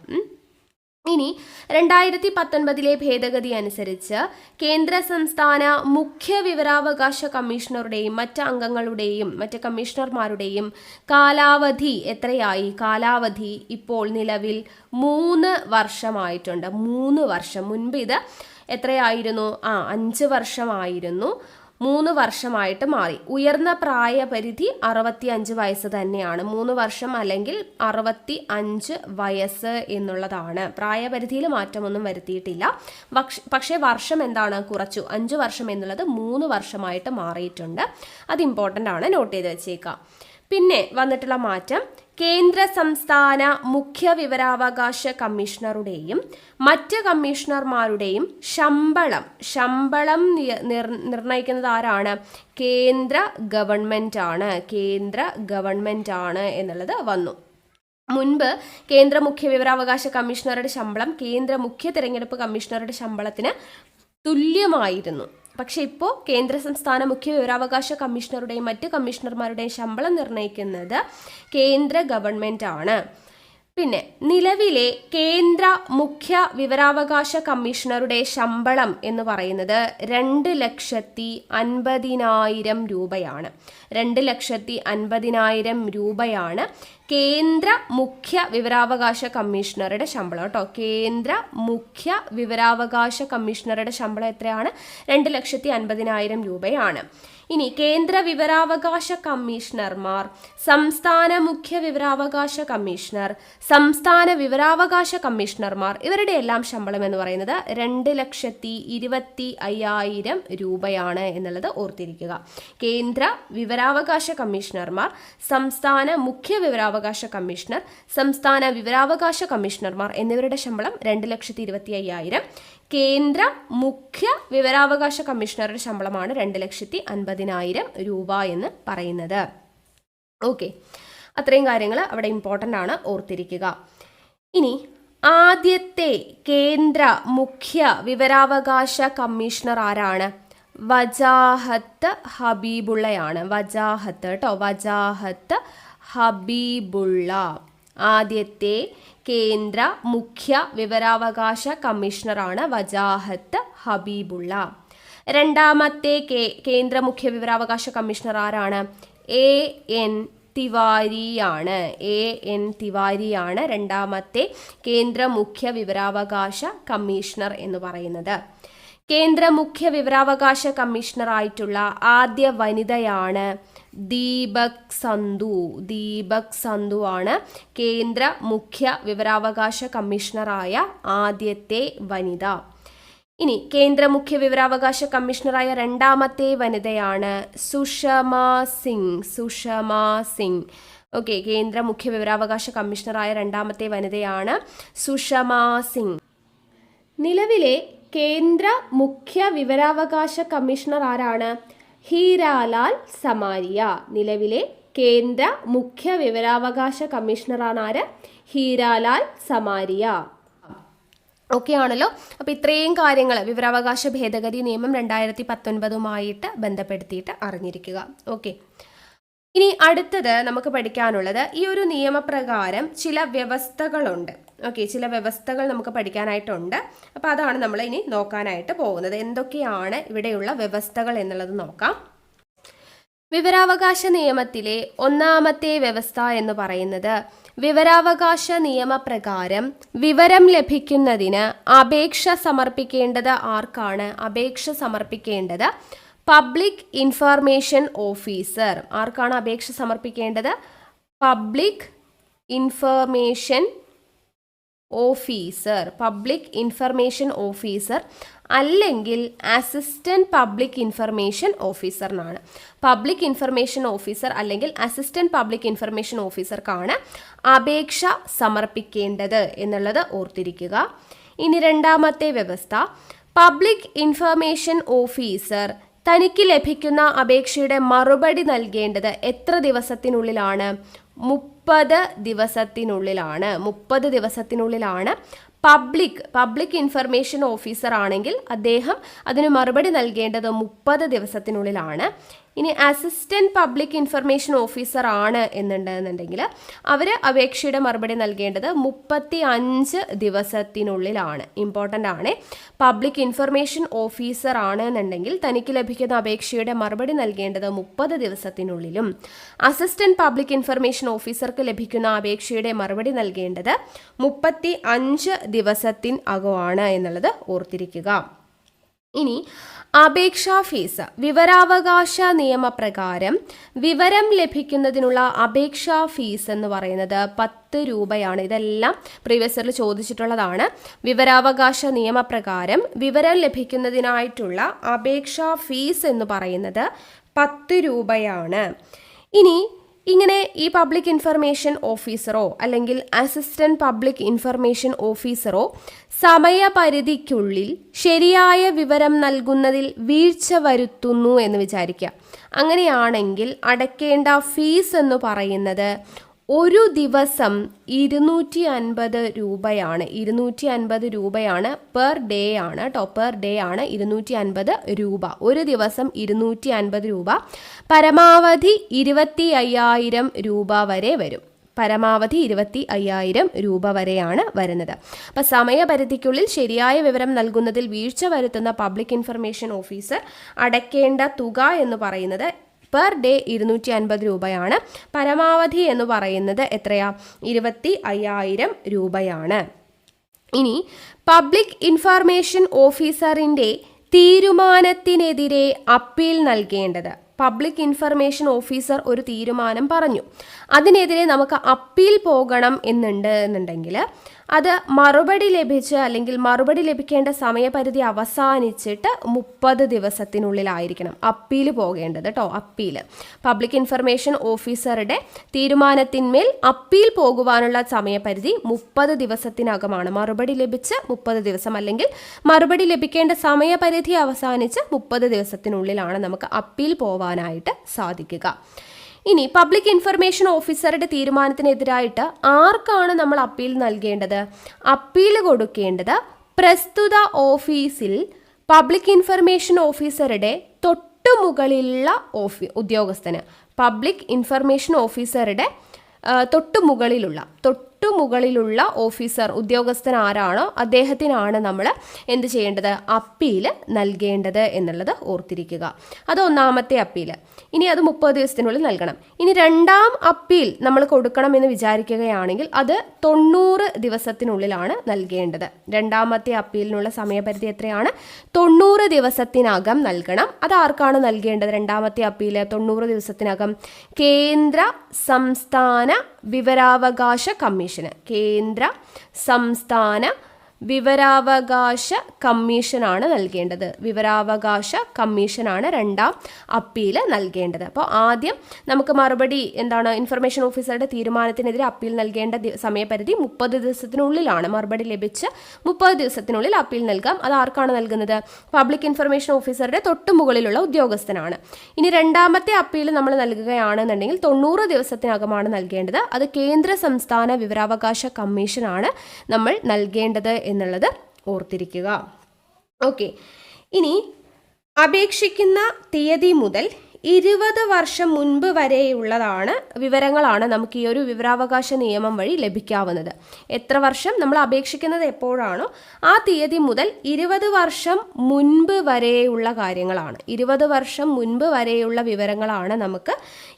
ഇനി 2019 ഭേദഗതി അനുസരിച്ച് കേന്ദ്ര സംസ്ഥാന മുഖ്യ വിവരാവകാശ കമ്മീഷണറുടെയും മറ്റ് അംഗങ്ങളുടെയും മറ്റ് കമ്മീഷണർമാരുടെയും കാലാവധി എത്രയായി? കാലാവധി ഇപ്പോൾ നിലവിൽ 3 വർഷമായിട്ടുണ്ട്. 3 വർഷം. മുൻപ് ഇത് എത്രയായിരുന്നു? 5 വർഷമായിരുന്നു. 3 വർഷമായിട്ട് മാറി. ഉയർന്ന പ്രായപരിധി 65 വയസ്സ് തന്നെയാണ്. 3 വർഷം അല്ലെങ്കിൽ 65 വയസ്സ് എന്നുള്ളതാണ്. പ്രായപരിധിയിൽ മാറ്റമൊന്നും വരുത്തിയിട്ടില്ല. പക്ഷേ വർഷം എന്താണ്? കുറച്ചു. 5 വർഷം എന്നുള്ളത് 3 വർഷമായിട്ട് മാറിയിട്ടുണ്ട്. അത് ഇമ്പോർട്ടൻ്റ് ആണ്, നോട്ട് ചെയ്ത് വെച്ചേക്കാം. പിന്നെ വന്നിട്ടുള്ള മാറ്റം, കേന്ദ്ര സംസ്ഥാന മുഖ്യ വിവരാവകാശ കമ്മീഷണറുടെയും മറ്റ് കമ്മീഷണർമാരുടെയും ശമ്പളം നിർണയിക്കുന്നത് ആരാണ്? കേന്ദ്ര ഗവൺമെന്റ് ആണ് എന്നുള്ളത് വന്നു. മുൻപ് കേന്ദ്ര മുഖ്യ വിവരാവകാശ കമ്മീഷണറുടെ ശമ്പളം കേന്ദ്ര മുഖ്യ തിരഞ്ഞെടുപ്പ് കമ്മീഷണറുടെ ശമ്പളത്തിന് തുല്യമായിരുന്നു. പക്ഷെ ഇപ്പോൾ കേന്ദ്ര സംസ്ഥാന മുഖ്യ വിവരാവകാശ കമ്മീഷണറുടെയും മറ്റ് കമ്മീഷണർമാരുടെയും ശമ്പളം നിർണ്ണയിക്കുന്നത് കേന്ദ്ര ഗവൺമെന്റ് ആണ്. പിന്നെ നിലവിലെ കേന്ദ്ര മുഖ്യ വിവരാവകാശ കമ്മീഷണറുടെ ശമ്പളം എന്ന് പറയുന്നത് 2,50,000 രൂപയാണ്. 2,50,000 രൂപയാണ് കേന്ദ്ര മുഖ്യ വിവരാവകാശ കമ്മീഷണറുടെ ശമ്പളം കേട്ടോ. കേന്ദ്ര മുഖ്യ വിവരാവകാശ കമ്മീഷണറുടെ ശമ്പളം എത്രയാണ്? 2,50,000 രൂപയാണ്. ഇനി കേന്ദ്ര വിവരാവകാശ കമ്മീഷണർമാർ, സംസ്ഥാന മുഖ്യ വിവരാവകാശ കമ്മീഷണർ, സംസ്ഥാന വിവരാവകാശ കമ്മീഷണർമാർ ഇവരുടെ എല്ലാം ശമ്പളം എന്ന് പറയുന്നത് 2,25,000 രൂപയാണ് എന്നുള്ളത് ഓർത്തിരിക്കുക. കേന്ദ്ര വിവരാവകാശ കമ്മീഷണർമാർ, സംസ്ഥാന മുഖ്യ വിവരാവകാശ കമ്മീഷണർ, സംസ്ഥാന വിവരാവകാശ കമ്മീഷണർമാർ എന്നിവരുടെ ശമ്പളം 2,25,000. കേന്ദ്ര മുഖ്യ വിവരാവകാശ കമ്മീഷണറുടെ ശമ്പളമാണ് 2,50,000 രൂപ എന്ന് പറയുന്നത്. ഓക്കെ, അത്രയും കാര്യങ്ങൾ അവിടെ ഇമ്പോർട്ടൻ്റ് ആണ്, ഓർത്തിരിക്കുക. ഇനി ആദ്യത്തെ കേന്ദ്ര മുഖ്യ വിവരാവകാശ കമ്മീഷണർ ആരാണ്? വജാഹത്ത് ഹബീബുള്ളയാണ്. വജാഹത്ത് കേട്ടോ, വജാഹത്ത് ഹബീബുള്ള ആദ്യത്തെ കേന്ദ്ര മുഖ്യ വിവരാവകാശ കമ്മീഷണറാണ് വജാഹത്ത് ഹബീബുള്ള. രണ്ടാമത്തെ കേന്ദ്ര മുഖ്യ വിവരാവകാശ കമ്മീഷണർ ആരാണ്? A.N. തിവാരിയാണ്. A.N. തിവാരിയാണ് രണ്ടാമത്തെ കേന്ദ്ര മുഖ്യ വിവരാവകാശ കമ്മീഷണർ എന്ന് പറയുന്നത്. കേന്ദ്ര മുഖ്യ വിവരാവകാശ കമ്മീഷണർ ആയിട്ടുള്ള ആദ്യ വനിതയാണ് ദീപക് സന്ധു. ദീപക് സന്ധു ആണ് കേന്ദ്ര മുഖ്യ വിവരാവകാശ കമ്മീഷണറായ ആദ്യത്തെ വനിത. ഇനി കേന്ദ്ര മുഖ്യ വിവരാവകാശ കമ്മീഷണറായ രണ്ടാമത്തെ വനിതയാണ് സുഷമാ സിംഗ്. സുഷമാ സിംഗ്. ഓക്കെ, കേന്ദ്ര മുഖ്യ വിവരാവകാശ കമ്മീഷണറായ രണ്ടാമത്തെ വനിതയാണ് സുഷമാ സിംഗ്. നിലവിലെ കേന്ദ്ര മുഖ്യ വിവരാവകാശ കമ്മീഷണർ ആരാണ്? ഹീരാലാൽ സമാരിയ. നിലവിലെ കേന്ദ്ര മുഖ്യ വിവരാവകാശ കമ്മീഷണറാണ് ആര്? ഹീരാലാൽ സമാരിയ. ഓക്കെ ആണല്ലോ. അപ്പോൾ ഇത്രയും കാര്യങ്ങൾ വിവരാവകാശ ഭേദഗതി നിയമം 2019 ബന്ധപ്പെടുത്തിയിട്ട് അറിഞ്ഞിരിക്കുക. ഓക്കെ, ഇനി അടുത്തത് നമുക്ക് പഠിക്കാനുള്ളത് ഈ ഒരു നിയമപ്രകാരം ചില വ്യവസ്ഥകളുണ്ട്. ഓക്കെ, ചില വ്യവസ്ഥകൾ നമുക്ക് പഠിക്കാനായിട്ടുണ്ട്. അപ്പോൾ അതാണ് നമ്മൾ ഇനി നോക്കാനായിട്ട് പോകുന്നത്. എന്തൊക്കെയാണ് ഇവിടെയുള്ള വ്യവസ്ഥകൾ എന്നുള്ളത് നോക്കാം. വിവരാവകാശ നിയമത്തിലെ ഒന്നാമത്തെ വ്യവസ്ഥ എന്ന് പറയുന്നത് വിവരാവകാശ നിയമപ്രകാരം വിവരം ലഭിക്കുന്നതിന് അപേക്ഷ സമർപ്പിക്കേണ്ടത് ആർക്കാണ്? അപേക്ഷ സമർപ്പിക്കേണ്ടത് പബ്ലിക് ഇൻഫർമേഷൻ ഓഫീസർ. ആർക്കാണ് അപേക്ഷ സമർപ്പിക്കേണ്ടത്? Public information officer. Public information officer അല്ലെങ്കിൽ അസിസ്റ്റന്റ് പബ്ലിക് ഇൻഫർമേഷൻ ഓഫീസറിനാണ്. പബ്ലിക് ഇൻഫർമേഷൻ ഓഫീസർ അല്ലെങ്കിൽ അസിസ്റ്റന്റ് പബ്ലിക് ഇൻഫർമേഷൻ ഓഫീസർക്കാണ് അപേക്ഷ സമർപ്പിക്കേണ്ടത് എന്നുള്ളത് ഓർത്തിരിക്കുക. ഇനി രണ്ടാമത്തെ വ്യവസ്ഥ, പബ്ലിക് ഇൻഫർമേഷൻ ഓഫീസർ തനിക്ക് ലഭിക്കുന്ന അപേക്ഷയുടെ മറുപടി നൽകേണ്ടത് എത്ര ദിവസത്തിനുള്ളിലാണ്? 30 ദിവസത്തിനുള്ളിലാണ്. 30 ദിവസത്തിനുള്ളിലാണ്. പബ്ലിക് ഇൻഫർമേഷൻ ഓഫീസർ ആണെങ്കിൽ അദ്ദേഹം അതിന് മറുപടി നൽകേണ്ടത് 30 ദിവസത്തിനുള്ളിലാണ്. ഇനി അസിസ്റ്റന്റ് പബ്ലിക് ഇൻഫർമേഷൻ ഓഫീസർ ആണ് എന്നുണ്ടെന്നുണ്ടെങ്കിൽ അവർ അപേക്ഷയുടെ മറുപടി നൽകേണ്ടത് 35 ദിവസത്തിനുള്ളിലാണ്. ഇമ്പോർട്ടൻ്റ് ആണ്. പബ്ലിക് ഇൻഫർമേഷൻ ഓഫീസർ ആണ് എന്നുണ്ടെങ്കിൽ തനിക്ക് ലഭിക്കുന്ന അപേക്ഷയുടെ മറുപടി നൽകേണ്ടത് 30 ദിവസത്തിനുള്ളിലും അസിസ്റ്റന്റ് പബ്ലിക് ഇൻഫർമേഷൻ ഓഫീസർക്ക് ലഭിക്കുന്ന അപേക്ഷയുടെ മറുപടി നൽകേണ്ടത് 35 ദിവസത്തിനകമാണ് എന്നുള്ളത് ഓർത്തിരിക്കുക. ഇനി അപേക്ഷാ ഫീസ്. വിവരാവകാശ നിയമപ്രകാരം വിവരം ലഭിക്കുന്നതിനുള്ള അപേക്ഷാ ഫീസ് എന്ന് പറയുന്നത് 10 രൂപയാണ്. ഇതെല്ലാം പ്രീവിയസ് ഇയറിൽ ചോദിച്ചിട്ടുള്ളതാണ്. വിവരാവകാശ നിയമപ്രകാരം വിവരം ലഭിക്കുന്നതിനായിട്ടുള്ള അപേക്ഷാ ഫീസ് എന്ന് പറയുന്നത് 10 രൂപയാണ്. ഇനി ഇങ്ങനെ ഈ പബ്ലിക് ഇൻഫർമേഷൻ ഓഫീസറോ അല്ലെങ്കിൽ അസിസ്റ്റന്റ് പബ്ലിക് ഇൻഫർമേഷൻ ഓഫീസറോ സമയപരിധിക്കുള്ളിൽ ശരിയായ വിവരം നൽകുന്നതിൽ വീഴ്ച വരുത്തുന്നു എന്ന് വിചാരിക്കുക. അങ്ങനെയാണെങ്കിൽ അടയ്ക്കേണ്ട ഫീസ് എന്ന് പറയുന്നത് ഒരു ദിവസം 250 രൂപയാണ്. 250 രൂപയാണ്. പെർ ഡേ ആണ് കേട്ടോ. പെർ ഡേ ആണ് 250 രൂപ. ഒരു ദിവസം 250 രൂപ. പരമാവധി 25,000 രൂപ വരെ വരും. പരമാവധി 25,000 രൂപ വരെയാണ് വരുന്നത്. അപ്പോൾ സമയപരിധിക്കുള്ളിൽ ശരിയായ വിവരം നൽകുന്നതിൽ വീഴ്ച വരുത്തുന്ന പബ്ലിക് ഇൻഫർമേഷൻ ഓഫീസർ അടയ്ക്കേണ്ട തുക എന്ന് പറയുന്നത് പെർ ഡേ 250 രൂപയാണ്. പരമാവധി എന്ന് പറയുന്നത് എത്രയാ? 25,000 രൂപയാണ്. ഇനി പബ്ലിക് ഇൻഫർമേഷൻ ഓഫീസറിൻ്റെ തീരുമാനത്തിനെതിരെ അപ്പീൽ നൽകേണ്ടത്. പബ്ലിക് ഇൻഫർമേഷൻ ഓഫീസർ ഒരു തീരുമാനം പറഞ്ഞു, അതിനെതിരെ നമുക്ക് അപ്പീൽ പോകണം എന്നുണ്ടെങ്കിൽ അത് മറുപടി ലഭിച്ച് അല്ലെങ്കിൽ മറുപടി ലഭിക്കേണ്ട സമയപരിധി അവസാനിച്ചിട്ട് 30 ദിവസത്തിനുള്ളിലായിരിക്കണം അപ്പീൽ പോകേണ്ടത് കേട്ടോ. അപ്പീൽ പബ്ലിക് ഇൻഫർമേഷൻ ഓഫീസറുടെ തീരുമാനത്തിന്മേൽ അപ്പീൽ പോകുവാനുള്ള സമയപരിധി 30 ദിവസത്തിനകമാണ്. മറുപടി ലഭിച്ച് 30 ദിവസം അല്ലെങ്കിൽ മറുപടി ലഭിക്കേണ്ട സമയപരിധി അവസാനിച്ച് 30 ദിവസത്തിനുള്ളിലാണ് നമുക്ക് അപ്പീൽ പോവാനായിട്ട് സാധിക്കുക. ഇനി പബ്ലിക് ഇൻഫർമേഷൻ ഓഫീസറുടെ തീരുമാനത്തിനെതിരായിട്ട് ആർക്കാണ് നമ്മൾ അപ്പീൽ നൽകേണ്ടത്? അപ്പീൽ കൊടുക്കേണ്ടത് പ്രസ്തുത ഓഫീസിൽ പബ്ലിക് ഇൻഫർമേഷൻ ഓഫീസറുടെ തൊട്ടുമുകളിലുള്ള ഉദ്യോഗസ്ഥന്. പബ്ലിക് ഇൻഫർമേഷൻ ഓഫീസറുടെ തൊട്ടുമുകളിലുള്ള ഓഫീസർ ഉദ്യോഗസ്ഥൻ ആരാണോ അദ്ദേഹത്തിനാണ് നമ്മൾ എന്ത് ചെയ്യേണ്ടത്? അപ്പീൽ നൽകേണ്ടത് എന്നുള്ളത് ഓർത്തിരിക്കുക. അത് ഒന്നാമത്തെ അപ്പീൽ. ഇനി അത് 30 ദിവസത്തിനുള്ളിൽ നൽകണം. ഇനി രണ്ടാം അപ്പീൽ നമ്മൾ കൊടുക്കണമെന്ന് വിചാരിക്കുകയാണെങ്കിൽ അത് 90 ദിവസത്തിനുള്ളിലാണ് നൽകേണ്ടത്. രണ്ടാമത്തെ അപ്പീലിനുള്ള സമയപരിധി എത്രയാണ്? 90 ദിവസത്തിനകം നൽകണം. അത് ആർക്കാണ് നൽകേണ്ടത്? രണ്ടാമത്തെ അപ്പീൽ 90 ദിവസത്തിനകം കേന്ദ്ര സംസ്ഥാന വിവരാവകാശ കമ്മീഷന്. കേന്ദ്ര സംസ്ഥാന വിവരാവകാശ കമ്മീഷനാണ് നൽകേണ്ടത്. വിവരാവകാശ കമ്മീഷനാണ് രണ്ടാം അപ്പീൽ നൽകേണ്ടത്. അപ്പോൾ ആദ്യം നമുക്ക് മറുപടി എന്താണ്? ഇൻഫർമേഷൻ ഓഫീസറുടെ തീരുമാനത്തിനെതിരെ അപ്പീൽ നൽകേണ്ട സമയപരിധി 30 ദിവസത്തിനുള്ളിലാണ്. മറുപടി ലഭിച്ച് 30 ദിവസത്തിനുള്ളിൽ അപ്പീൽ നൽകാം. അത് ആർക്കാണ് നൽകുന്നത്? പബ്ലിക് ഇൻഫർമേഷൻ ഓഫീസറുടെ തൊട്ടുമുകളിലുള്ള ഉദ്യോഗസ്ഥനാണ്. ഇനി രണ്ടാമത്തെ അപ്പീൽ നമ്മൾ നൽകുകയാണെന്നുണ്ടെങ്കിൽ 90 ദിവസത്തിനകമാണ് നൽകേണ്ടത്. അത് കേന്ദ്ര സംസ്ഥാന വിവരാവകാശ കമ്മീഷനാണ് നമ്മൾ നൽകേണ്ടത് എന്നുള്ളത് ഓർത്തിരിക്കുക. ഓക്കെ, ഇനി അപേക്ഷിക്കുന്ന തീയതി മുതൽ 20 വർഷം മുൻപ് വരെയുള്ളതാണ് വിവരങ്ങളാണ് നമുക്ക് ഈ ഒരു വിവരാവകാശ നിയമം വഴി ലഭിക്കാവുന്നത്. എത്ര വർഷം? നമ്മൾ അപേക്ഷിക്കുന്നത് എപ്പോഴാണോ ആ തീയതി മുതൽ 20 വർഷം മുൻപ് വരെയുള്ള കാര്യങ്ങളാണ്. 20 വർഷം മുൻപ് വരെയുള്ള വിവരങ്ങളാണ് നമുക്ക്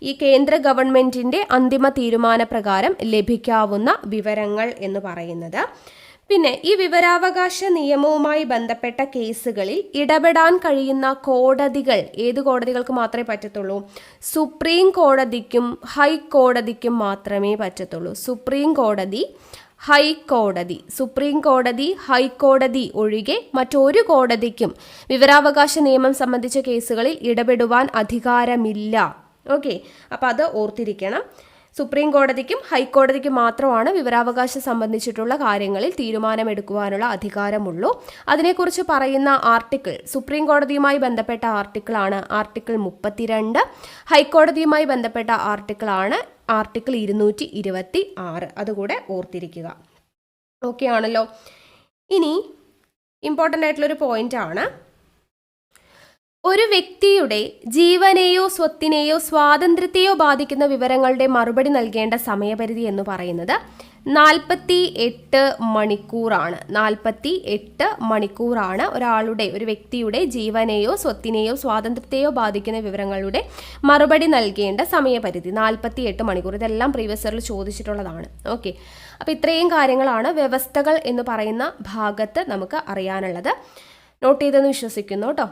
ഈ കേന്ദ്ര ഗവൺമെൻറ്റിൻ്റെ അന്തിമ തീരുമാനപ്രകാരം ലഭിക്കാവുന്ന വിവരങ്ങൾ എന്ന് പറയുന്നത്. പിന്നെ ഈ വിവരാവകാശ നിയമവുമായി ബന്ധപ്പെട്ട കേസുകളിൽ ഇടപെടാൻ കഴിയുന്ന കോടതികൾ ഏത് കോടതികൾക്ക് മാത്രമേ പറ്റത്തുള്ളൂ? സുപ്രീം കോടതിക്കും ഹൈക്കോടതിക്കും മാത്രമേ പറ്റത്തുള്ളൂ. സുപ്രീം കോടതി, ഹൈക്കോടതി ഒഴികെ മറ്റൊരു കോടതിക്കും വിവരാവകാശ നിയമം സംബന്ധിച്ച കേസുകളിൽ ഇടപെടുവാൻ അധികാരമില്ല. ഓക്കെ, അപ്പോൾ അത് ഓർത്തിരിക്കണം. സുപ്രീം കോടതിക്കും ഹൈക്കോടതിക്കും മാത്രമാണ് വിവരാവകാശം സംബന്ധിച്ചിട്ടുള്ള കാര്യങ്ങളിൽ തീരുമാനമെടുക്കുവാനുള്ള അധികാരമുള്ളൂ. അതിനെക്കുറിച്ച് പറയുന്ന ആർട്ടിക്കിൾ സുപ്രീം കോടതിയുമായി ബന്ധപ്പെട്ട ആർട്ടിക്കിളാണ് ആർട്ടിക്കിൾ 32. ഹൈക്കോടതിയുമായി ബന്ധപ്പെട്ട ആർട്ടിക്കിളാണ് ആർട്ടിക്കിൾ 226. അതുകൂടെ ഓർത്തിരിക്കുക. ഓക്കെ ആണല്ലോ. ഇനി ഇമ്പോർട്ടൻ്റ് ആയിട്ടുള്ളൊരു പോയിന്റ് ആണ്, ഒരു വ്യക്തിയുടെ ജീവനെയോ സ്വത്തിനെയോ സ്വാതന്ത്ര്യത്തെയോ ബാധിക്കുന്ന വിവരങ്ങളുടെ മറുപടി നൽകേണ്ട സമയപരിധി എന്ന് പറയുന്നത് 48 മണിക്കൂറാണ്. 48 മണിക്കൂറാണ് ഒരു വ്യക്തിയുടെ ജീവനെയോ സ്വത്തിനെയോ സ്വാതന്ത്ര്യത്തെയോ ബാധിക്കുന്ന വിവരങ്ങളുടെ മറുപടി നൽകേണ്ട സമയപരിധി 48 മണിക്കൂർ. ഇതെല്ലാം പ്രീവിയസ് ഇയറിൽ ചോദിച്ചിട്ടുള്ളതാണ്. ഓക്കെ, അപ്പോൾ ഇത്രയും കാര്യങ്ങളാണ് വ്യവസ്ഥകൾ എന്ന് പറയുന്ന ഭാഗത്ത് നമുക്ക് അറിയാനുള്ളത്. നോട്ട് ചെയ്തെന്ന് വിശ്വസിക്കുന്നു കേട്ടോ.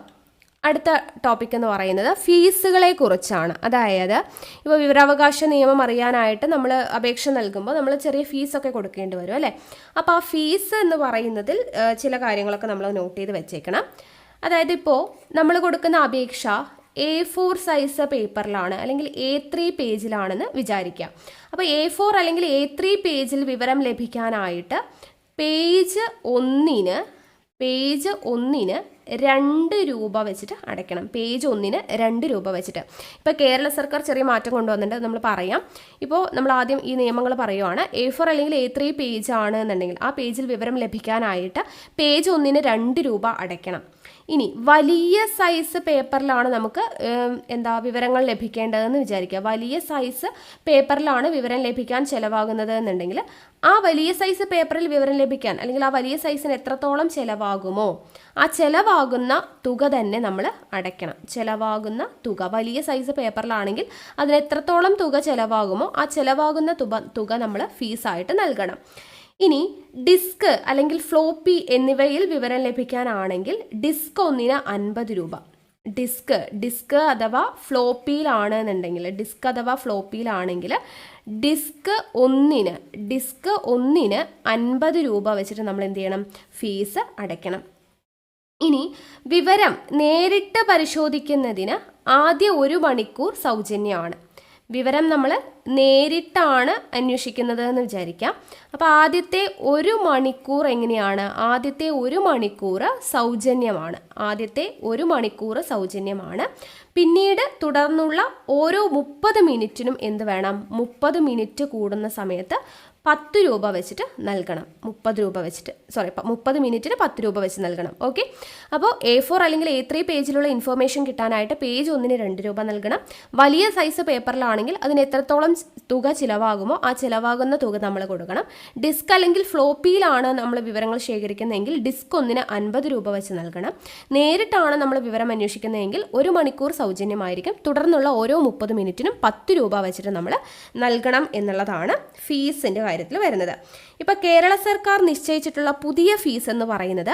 അടുത്ത ടോപ്പിക് എന്ന് പറയുന്നത് ഫീസുകളെ കുറിച്ചാണ്. അതായത് ഇപ്പോൾ വിവരാവകാശ നിയമം അറിയാനായിട്ട് നമ്മൾ അപേക്ഷ നൽകുമ്പോൾ നമ്മൾ ചെറിയ ഫീസൊക്കെ കൊടുക്കേണ്ടി വരും അല്ലേ. അപ്പോൾ ആ ഫീസ് എന്ന് പറയുന്നതിൽ ചില കാര്യങ്ങളൊക്കെ നമ്മൾ നോട്ട് ചെയ്ത് വെച്ചേക്കണം. അതായത് ഇപ്പോൾ നമ്മൾ കൊടുക്കുന്ന അപേക്ഷ A4 സൈസ് പേപ്പറിലാണ് അല്ലെങ്കിൽ A3 പേജിലാണെന്ന് വിചാരിക്കാം. അപ്പോൾ A4 അല്ലെങ്കിൽ A3 പേജിൽ വിവരം ലഭിക്കാനായിട്ട് പേജ് ഒന്നിന് 2 രൂപ വെച്ചിട്ട് അടയ്ക്കണം. പേജ് ഒന്നിന് 2 രൂപ വെച്ചിട്ട്. ഇപ്പോൾ കേരള സർക്കാർ ചെറിയ മാറ്റം കൊണ്ടുവന്നിട്ടുണ്ട്, നമ്മൾ പറയാം. ഇപ്പോൾ നമ്മൾ ആദ്യം ഈ നിയമങ്ങൾ പറയുവാണ്. A4 അല്ലെങ്കിൽ A3 പേജ് ആണ് എന്നുണ്ടെങ്കിൽ ആ പേജിൽ വിവരം ലഭിക്കാനായിട്ട് പേജ് ഒന്നിന് 2 രൂപ അടയ്ക്കണം. ഇനി വലിയ സൈസ് പേപ്പറിലാണ് നമുക്ക് വിവരങ്ങൾ ലഭിക്കേണ്ടതെന്ന് വിചാരിക്കുക. വലിയ സൈസ് പേപ്പറിലാണ് വിവരം ലഭിക്കാൻ ചിലവാകുന്നത് എന്നുണ്ടെങ്കിൽ ആ വലിയ സൈസ് പേപ്പറിൽ വിവരം ലഭിക്കാൻ അല്ലെങ്കിൽ ആ വലിയ സൈസിന് എത്രത്തോളം ചിലവാകുമോ ആ ചിലവാകുന്ന തുക തന്നെ നമ്മൾ അടയ്ക്കണം. ചിലവാകുന്ന തുക വലിയ സൈസ് പേപ്പറിലാണെങ്കിൽ അതിന് എത്രത്തോളം തുക ചിലവാകുമോ ആ ചിലവാകുന്ന തുക നമ്മൾ ഫീസായിട്ട് നൽകണം. ഇനി ഡിസ്ക് അല്ലെങ്കിൽ ഫ്ലോപ്പി എന്നിവയിൽ വിവരം ലഭിക്കാനാണെങ്കിൽ ഡിസ്ക് ഒന്നിന് 50 രൂപ. ഡിസ്ക് അഥവാ ഫ്ലോപ്പിയിലാണെന്നുണ്ടെങ്കിൽ ഡിസ്ക് ഒന്നിന് 50 രൂപ വെച്ചിട്ട് നമ്മൾ എന്ത് ചെയ്യണം? ഫീസ് അടയ്ക്കണം. ഇനി വിവരം നേരിട്ട് പരിശോധിക്കുന്നതിന് ആദ്യ 1 മണിക്കൂർ സൗജന്യമാണ്. വിവരം നമ്മൾ നേരിട്ടാണ് അന്വേഷിക്കുന്നത് എന്ന് വിചാരിക്കാം. അപ്പോൾ ആദ്യത്തെ 1 മണിക്കൂർ എങ്ങനെയാണ്? ആദ്യത്തെ 1 മണിക്കൂർ സൗജന്യമാണ്. പിന്നീട് തുടർന്നുള്ള ഓരോ 30 മിനിറ്റിനും എന്ത് വേണം? 30 മിനിറ്റ് കൂടുന്ന സമയത്ത് 10 രൂപ വെച്ചിട്ട് നൽകണം. 30 മിനിറ്റിന് 10 രൂപ വെച്ച് നൽകണം. ഓക്കെ, അപ്പോൾ A4 അല്ലെങ്കിൽ A3 പേജിലുള്ള ഇൻഫർമേഷൻ കിട്ടാനായിട്ട് പേജ് ഒന്നിന് 2 രൂപ നൽകണം. വലിയ സൈസ് പേപ്പറിലാണെങ്കിൽ അതിന് എത്രത്തോളം തുക ചിലവാകുമോ ആ ചിലവാകുന്ന തുക നമ്മൾ കൊടുക്കണം. ഡിസ്ക് അല്ലെങ്കിൽ ഫ്ലോപ്പിയിലാണ് നമ്മൾ വിവരങ്ങൾ ശേഖരിക്കുന്നതെങ്കിൽ ഡിസ്ക് ഒന്നിന് 50 രൂപ വെച്ച് നൽകണം. നേരിട്ടാണ് നമ്മൾ വിവരം അന്വേഷിക്കുന്നതെങ്കിൽ 1 മണിക്കൂർ സൗജന്യമായിരിക്കും. തുടർന്നുള്ള ഓരോ 30 മിനിറ്റിനും 10 രൂപ വെച്ചിട്ട് നമ്മൾ നൽകണം എന്നുള്ളതാണ് ഫീസിൻ്റെ കാര്യത്തിൽ വരുന്നത്. ഇപ്പോൾ കേരള സർക്കാർ നിശ്ചയിച്ചിട്ടുള്ള പുതിയ ഫീസ് എന്ന് പറയുന്നത്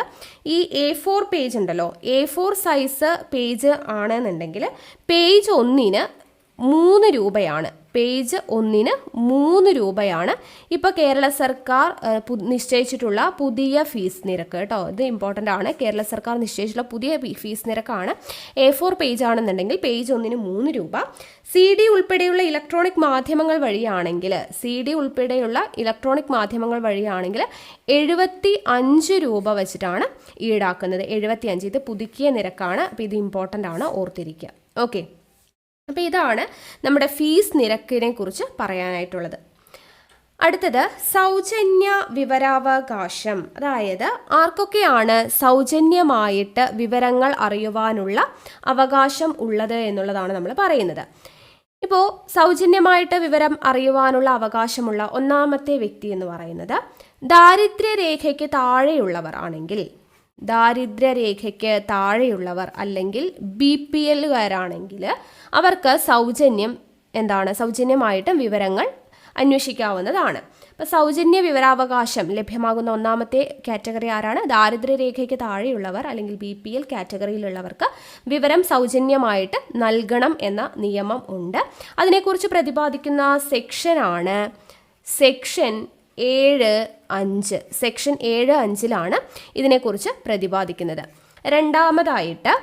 ഈ A4 പേജ് ഉണ്ടല്ലോ, A4 സൈസ് പേജ് ആണെന്നുണ്ടെങ്കിൽ പേജ് ഒന്നിന് 3 രൂപയാണ്. ഇപ്പോൾ കേരള സർക്കാർ നിശ്ചയിച്ചിട്ടുള്ള പുതിയ ഫീസ് നിരക്ക് കേട്ടോ. ഇത് ഇമ്പോർട്ടൻ്റ് ആണ്. കേരള സർക്കാർ നിശ്ചയിച്ചിട്ടുള്ള പുതിയ ഫീസ് നിരക്കാണ്. A4 പേജ് ആണെന്നുണ്ടെങ്കിൽ പേജ് ഒന്നിന് 3 രൂപ. CD ഉൾപ്പെടെയുള്ള ഇലക്ട്രോണിക് മാധ്യമങ്ങൾ വഴിയാണെങ്കിൽ 75 രൂപ വെച്ചിട്ടാണ് ഈടാക്കുന്നത്. 75 ഇത് പുതുക്കിയ നിരക്കാണ്. അപ്പോൾ ഇത് ഇമ്പോർട്ടൻ്റ് ആണ്, ഓർത്തിരിക്കുക. ഓക്കെ, അപ്പോൾ ഇതാണ് നമ്മുടെ ഫീസ് നിരക്കിനെ കുറിച്ച് പറയാനായിട്ടുള്ളത്. അടുത്തത് സൗജന്യ വിവരാവകാശം. അതായത് ആർക്കൊക്കെയാണ് സൗജന്യമായിട്ട് വിവരങ്ങൾ അറിയുവാനുള്ള അവകാശം ഉള്ളത് എന്നുള്ളതാണ് നമ്മൾ പറയുന്നത്. ഇപ്പോൾ സൗജന്യമായിട്ട് വിവരം അറിയുവാനുള്ള അവകാശമുള്ള ഒന്നാമത്തെ വ്യക്തി എന്ന് പറയുന്നത് ദാരിദ്ര്യരേഖയ്ക്ക് താഴെയുള്ളവർ അല്ലെങ്കിൽ BPL-കാരാണെങ്കിൽ അവർക്ക് സൗജന്യമായിട്ട് വിവരങ്ങൾ അന്വേഷിക്കാവുന്നതാണ്. അപ്പോൾ സൗജന്യ വിവരാവകാശം ലഭ്യമാകുന്ന ഒന്നാമത്തെ കാറ്റഗറി ആരാണ്? ദാരിദ്ര്യരേഖയ്ക്ക് താഴെയുള്ളവർ അല്ലെങ്കിൽ BPL കാറ്റഗറിയിലുള്ളവർക്ക് വിവരം സൗജന്യമായിട്ട് നൽകണം എന്ന നിയമം ഉണ്ട്. അതിനെക്കുറിച്ച് പ്രതിപാദിക്കുന്ന സെക്ഷനാണ് സെക്ഷൻ 7(5)ലാണ് ഇതിനെക്കുറിച്ച് പ്രതിപാദിക്കുന്നത്. രണ്ടാമതായിട്ട്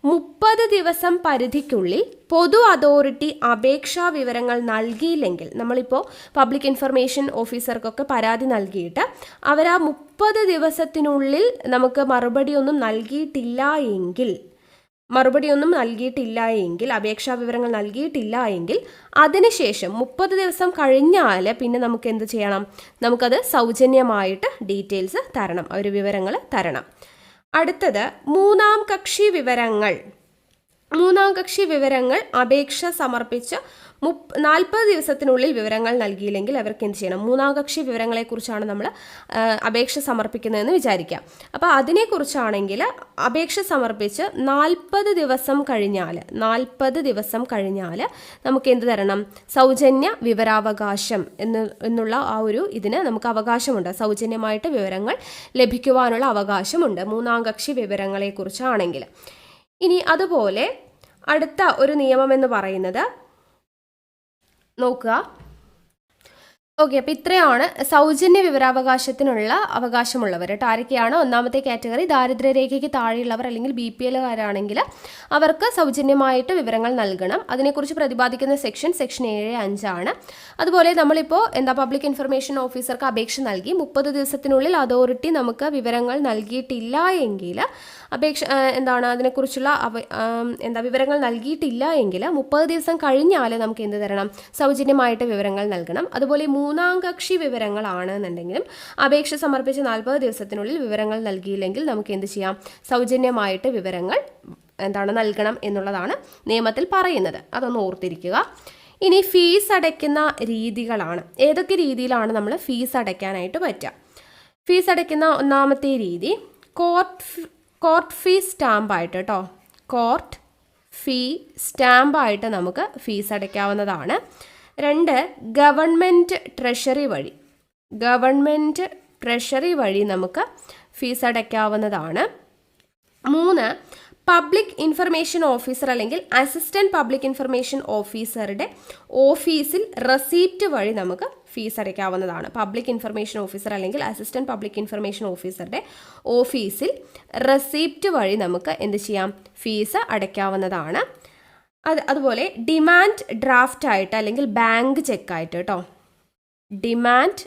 30 ദിവസം പരിധിക്കുള്ളിൽ പൊതു അതോറിറ്റി അപേക്ഷാ വിവരങ്ങൾ നൽകിയില്ലെങ്കിൽ, നമ്മളിപ്പോൾ പബ്ലിക് ഇൻഫർമേഷൻ ഓഫീസർക്കൊക്കെ പരാതി നൽകിയിട്ട് അവർ ആ 30 ദിവസത്തിനുള്ളിൽ നമുക്ക് മറുപടിയൊന്നും നൽകിയിട്ടില്ല എങ്കിൽ അപേക്ഷാ വിവരങ്ങൾ നൽകിയിട്ടില്ല എങ്കിൽ അതിനുശേഷം 30 ദിവസം കഴിഞ്ഞാൽ പിന്നെ നമുക്ക് എന്ത് ചെയ്യണം? നമുക്കത് സൗജന്യമായിട്ട് ഡീറ്റെയിൽസ് തരണം, അവർ വിവരങ്ങൾ തരണം. അടുത്തത് മൂന്നാം കക്ഷി വിവരങ്ങൾ അപേക്ഷ സമർപ്പിച്ച് 40 ദിവസത്തിനുള്ളിൽ വിവരങ്ങൾ നൽകിയില്ലെങ്കിൽ അവർക്ക് എന്ത് ചെയ്യണം? മൂന്നാം കക്ഷി വിവരങ്ങളെക്കുറിച്ചാണ് നമ്മൾ അപേക്ഷ സമർപ്പിക്കുന്നതെന്ന് വിചാരിക്കാം. അപ്പോൾ അതിനെക്കുറിച്ചാണെങ്കിൽ അപേക്ഷ സമർപ്പിച്ച് 40 ദിവസം കഴിഞ്ഞാൽ നമുക്ക് എന്ത് തരണം? സൗജന്യ വിവരാവകാശം എന്നുള്ള ആ ഒരു ഇതിന് നമുക്ക് അവകാശമുണ്ട്. സൗജന്യമായിട്ട് വിവരങ്ങൾ ലഭിക്കുവാനുള്ള അവകാശമുണ്ട് മൂന്നാം കക്ഷി വിവരങ്ങളെക്കുറിച്ചാണെങ്കിൽ. ഇനി അതുപോലെ അടുത്ത ഒരു നിയമം എന്ന് പറയുന്നത് നോക്കുക. ഓക്കെ, അപ്പോൾ ഇത്രയാണ് സൗജന്യ വിവരാവകാശത്തിനുള്ള അവകാശമുള്ളവർ. ആരൊക്കെയാണ്? ഒന്നാമത്തെ കാറ്റഗറി ദാരിദ്ര്യരേഖയ്ക്ക് താഴെയുള്ളവർ അല്ലെങ്കിൽ BPL-കാരാണെങ്കിൽ അവർക്ക് സൗജന്യമായിട്ട് വിവരങ്ങൾ നൽകണം. അതിനെക്കുറിച്ച് പ്രതിപാദിക്കുന്ന സെക്ഷൻ 7(5) അതുപോലെ നമ്മളിപ്പോൾ പബ്ലിക് ഇൻഫർമേഷൻ ഓഫീസർക്ക് അപേക്ഷ നൽകി 30 ദിവസത്തിനുള്ളിൽ അതോറിറ്റി നമുക്ക് വിവരങ്ങൾ നൽകിയിട്ടില്ല എങ്കിൽ അതിനെക്കുറിച്ചുള്ള വിവരങ്ങൾ നൽകിയിട്ടില്ല എങ്കിൽ 30 ദിവസം കഴിഞ്ഞാൽ നമുക്ക് എന്ത് തരണം? സൗജന്യമായിട്ട് വിവരങ്ങൾ നൽകണം. അതുപോലെ മൂന്നാം കക്ഷി വിവരങ്ങളാണെന്നുണ്ടെങ്കിലും അപേക്ഷ സമർപ്പിച്ച് 40 ദിവസത്തിനുള്ളിൽ വിവരങ്ങൾ നൽകിയില്ലെങ്കിൽ നമുക്ക് എന്ത് ചെയ്യാം? സൗജന്യമായിട്ട് വിവരങ്ങൾ നൽകണം എന്നുള്ളതാണ് നിയമത്തിൽ പറയുന്നത്. അതൊന്ന് ഓർത്തിരിക്കുക. ഇനി ഫീസ് അടയ്ക്കുന്ന രീതികളാണ്. ഏതൊക്കെ രീതിയിലാണ് നമ്മൾ ഫീസ് അടയ്ക്കാനായിട്ട് പറ്റുക? ഫീസ് അടയ്ക്കുന്ന ഒന്നാമത്തെ രീതി കോർട്ട് ഫീ സ്റ്റാമ്പായിട്ട് കേട്ടോ. കോർട്ട് ഫീ സ്റ്റാമ്പായിട്ട് നമുക്ക് ഫീസ് അടയ്ക്കാവുന്നതാണ്. 2, ഗവൺമെൻറ് ട്രഷറി വഴി നമുക്ക് ഫീസ് അടയ്ക്കാവുന്നതാണ്. 3, പബ്ലിക് ഇൻഫർമേഷൻ ഓഫീസർ അല്ലെങ്കിൽ അസിസ്റ്റന്റ് പബ്ലിക് ഇൻഫർമേഷൻ ഓഫീസറുടെ ഓഫീസിൽ റെസീപ്റ്റ് വഴി നമുക്ക് ഫീസ് അടയ്ക്കാവുന്നതാണ്. പബ്ലിക് ഇൻഫർമേഷൻ ഓഫീസർ അല്ലെങ്കിൽ അസിസ്റ്റന്റ് പബ്ലിക് ഇൻഫർമേഷൻ ഓഫീസറുടെ ഓഫീസിൽ റെസീപ്റ്റ് വഴി നമുക്ക് എന്ത് ചെയ്യാം? ഫീസ് അടയ്ക്കാവുന്നതാണ്. അതുപോലെ ഡിമാൻഡ് ഡ്രാഫ്റ്റ് ആയിട്ട് അല്ലെങ്കിൽ ബാങ്ക് ചെക്കായിട്ട് കേട്ടോ. ഡിമാൻഡ്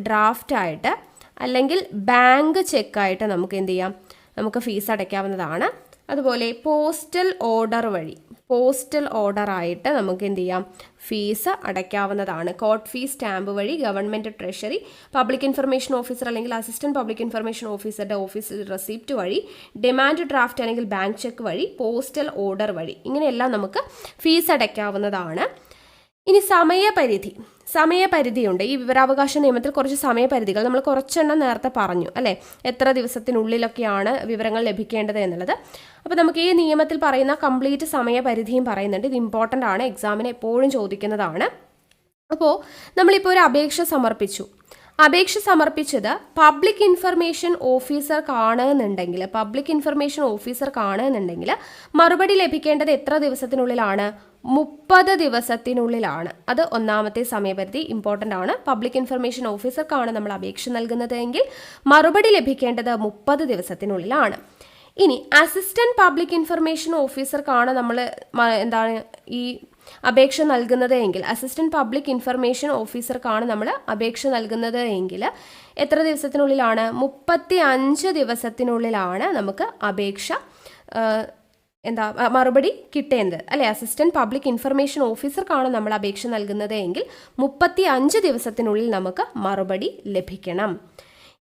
ഡ്രാഫ്റ്റ് ആയിട്ട് അല്ലെങ്കിൽ ബാങ്ക് ചെക്കായിട്ട് നമുക്ക് എന്ത് ചെയ്യാം? നമുക്ക് ഫീസ് അടയ്ക്കാവുന്നതാണ്. അതുപോലെ പോസ്റ്റൽ ഓർഡർ ആയിട്ട് നമുക്ക് എന്ത് ചെയ്യാം? ഫീസ് അടയ്ക്കാവുന്നതാണ്. കോർട്ട് ഫീ സ്റ്റാമ്പ് വഴി, government treasury, public information officer അല്ലെങ്കിൽ അസിസ്റ്റന്റ് പബ്ലിക് ഇൻഫർമേഷൻ ഓഫീസറുടെ ഓഫീസിൽ റെസിപ്റ്റ് വഴി, ഡിമാൻഡ് ഡ്രാഫ്റ്റ് അല്ലെങ്കിൽ ബാങ്ക് ചെക്ക് വഴി, പോസ്റ്റൽ ഓർഡർ വഴി, ഇങ്ങനെയെല്ലാം നമുക്ക് ഫീസ് അടയ്ക്കാവുന്നതാണ്. ഇനി സമയപരിധിയുണ്ട്. ഈ വിവരാവകാശ നിയമത്തിൽ കുറച്ച് സമയപരിധികൾ നമ്മൾ കുറച്ചെണ്ണം നേരത്തെ പറഞ്ഞു അല്ലേ? എത്ര ദിവസത്തിനുള്ളിലൊക്കെയാണ് വിവരങ്ങൾ ലഭിക്കേണ്ടത് എന്നുള്ളത്. അപ്പോൾ നമുക്ക് ഈ നിയമത്തിൽ പറയുന്ന കംപ്ലീറ്റ് സമയപരിധിയും പറയുന്നുണ്ട്. ഇത് ഇമ്പോർട്ടൻ്റ് ആണ്, എക്സാമിന് എപ്പോഴും ചോദിക്കുന്നതാണ്. അപ്പോൾ നമ്മളിപ്പോൾ ഒരു അപേക്ഷ സമർപ്പിച്ചത് പബ്ലിക് ഇൻഫർമേഷൻ ഓഫീസർ കാണുന്നുണ്ടെങ്കിൽ മറുപടി ലഭിക്കേണ്ടത് എത്ര ദിവസത്തിനുള്ളിലാണ്? 30 ദിവസത്തിനുള്ളിലാണ്. അത് ഒന്നാമത്തെ സമയപരിധി ഇമ്പോർട്ടൻ്റ് ആണ്. പബ്ലിക് ഇൻഫർമേഷൻ ഓഫീസർക്കാണ് നമ്മൾ അപേക്ഷ നൽകുന്നത് എങ്കിൽ മറുപടി ലഭിക്കേണ്ടത് 30 ദിവസത്തിനുള്ളിലാണ്. ഇനി അസിസ്റ്റന്റ് പബ്ലിക് ഇൻഫർമേഷൻ ഓഫീസർക്കാണ് നമ്മൾ ഈ അപേക്ഷ നൽകുന്നത് എങ്കിൽ, അസിസ്റ്റന്റ് പബ്ലിക് ഇൻഫർമേഷൻ ഓഫീസർക്കാണ് നമ്മൾ അപേക്ഷ നൽകുന്നത് എങ്കിൽ എത്ര ദിവസത്തിനുള്ളിലാണ്? 35 ദിവസത്തിനുള്ളിലാണ് നമുക്ക് അപേക്ഷ മറുപടി കിട്ടേണ്ടത് അല്ലെ? അസിസ്റ്റന്റ് പബ്ലിക് ഇൻഫർമേഷൻ ഓഫീസർക്കാണ് നമ്മൾ അപേക്ഷ നൽകുന്നത് എങ്കിൽ 35 ദിവസത്തിനുള്ളിൽ നമുക്ക് മറുപടി ലഭിക്കണം.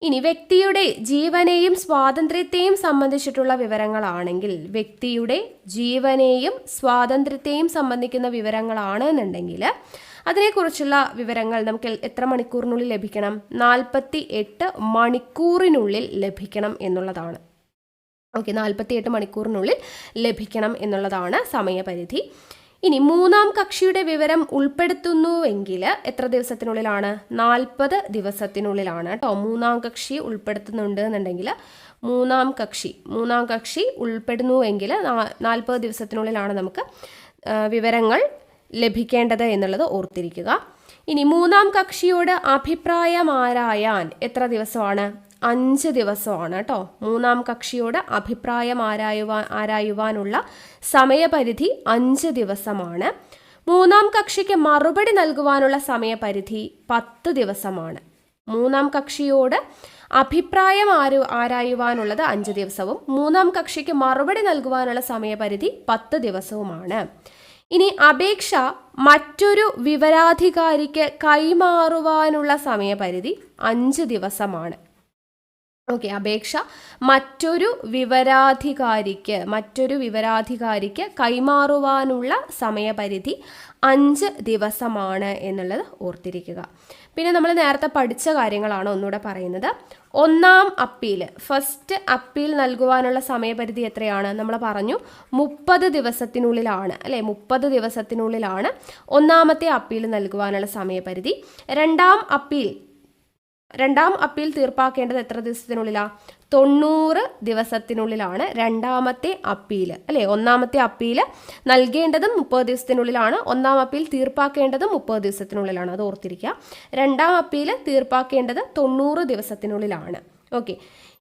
ഇനി വ്യക്തിയുടെ ജീവനെയും സ്വാതന്ത്ര്യത്തെയും സംബന്ധിച്ചിട്ടുള്ള വിവരങ്ങളാണെങ്കിൽ, വ്യക്തിയുടെ ജീവനെയും സ്വാതന്ത്ര്യത്തെയും സംബന്ധിക്കുന്ന വിവരങ്ങളാണെന്നുണ്ടെങ്കിൽ അതിനെക്കുറിച്ചുള്ള വിവരങ്ങൾ നമുക്ക് എത്ര മണിക്കൂറിനുള്ളിൽ ലഭിക്കണം? 48 മണിക്കൂറിനുള്ളിൽ ലഭിക്കണം എന്നുള്ളതാണ്. 48 മണിക്കൂറിനുള്ളിൽ ലഭിക്കണം എന്നുള്ളതാണ് സമയപരിധി. ഇനി മൂന്നാം കക്ഷിയുടെ വിവരം ഉൾപ്പെടുത്തുന്നുവെങ്കിൽ എത്ര ദിവസത്തിനുള്ളിലാണ്? 40 ദിവസത്തിനുള്ളിലാണ് കേട്ടോ. മൂന്നാം കക്ഷി ഉൾപ്പെടുത്തുന്നുണ്ട് എന്നുണ്ടെങ്കിൽ മൂന്നാം കക്ഷി ഉൾപ്പെടുന്നുവെങ്കിൽ 40 ദിവസത്തിനുള്ളിലാണ് നമുക്ക് വിവരങ്ങൾ ലഭിക്കേണ്ടത് എന്നുള്ളത് ഓർത്തിരിക്കുക. ഇനി മൂന്നാം കക്ഷിയോട് അഭിപ്രായം ആരായാൻ എത്ര ദിവസമാണ്? 5 ദിവസമാണ് കേട്ടോ. മൂന്നാം കക്ഷിയോട് അഭിപ്രായം ആരായുവാനുള്ള സമയപരിധി 5 ദിവസമാണ്. മൂന്നാം കക്ഷിക്ക് മറുപടി നൽകുവാനുള്ള സമയപരിധി 10 ദിവസമാണ്. മൂന്നാം കക്ഷിയോട് അഭിപ്രായം ആരായുവാനുള്ളത് 5 ദിവസവും മൂന്നാം കക്ഷിക്ക് മറുപടി നൽകുവാനുള്ള സമയപരിധി 10 ദിവസവുമാണ്. ഇനി അപേക്ഷ മറ്റൊരു വിവരാധികാരിക്ക് കൈമാറുവാനുള്ള സമയപരിധി 5 ദിവസമാണ്. അപേക്ഷ മറ്റൊരു വിവരാധികാരിക്ക് കൈമാറുവാനുള്ള സമയപരിധി 5 ദിവസമാണ് എന്നുള്ളത് ഓർത്തിരിക്കുക. പിന്നെ നമ്മൾ നേരത്തെ പഠിച്ച കാര്യങ്ങളാണ് ഒന്നുകൂടെ പറയുന്നത്. ഫസ്റ്റ് അപ്പീൽ നൽകുവാനുള്ള സമയപരിധി എത്രയാണ്? നമ്മൾ പറഞ്ഞു 30 ദിവസത്തിനുള്ളിലാണ് അല്ലെ? 30 ദിവസത്തിനുള്ളിലാണ് ഒന്നാമത്തെ അപ്പീൽ നൽകുവാനുള്ള സമയപരിധി. രണ്ടാം അപ്പീൽ തീർപ്പാക്കേണ്ടത് എത്ര ദിവസത്തിനുള്ളിലാണ്? 90 ദിവസത്തിനുള്ളിലാണ് രണ്ടാമത്തെ അപ്പീൽ അല്ലെ? ഒന്നാമത്തെ അപ്പീൽ നൽകേണ്ടതും 30 ദിവസത്തിനുള്ളിലാണ്. ഒന്നാം അപ്പീൽ തീർപ്പാക്കേണ്ടതും 30 ദിവസത്തിനുള്ളിലാണ്. അത് ഓർത്തിരിക്കുക. രണ്ടാം അപ്പീൽ തീർപ്പാക്കേണ്ടത് 90 ദിവസത്തിനുള്ളിലാണ്.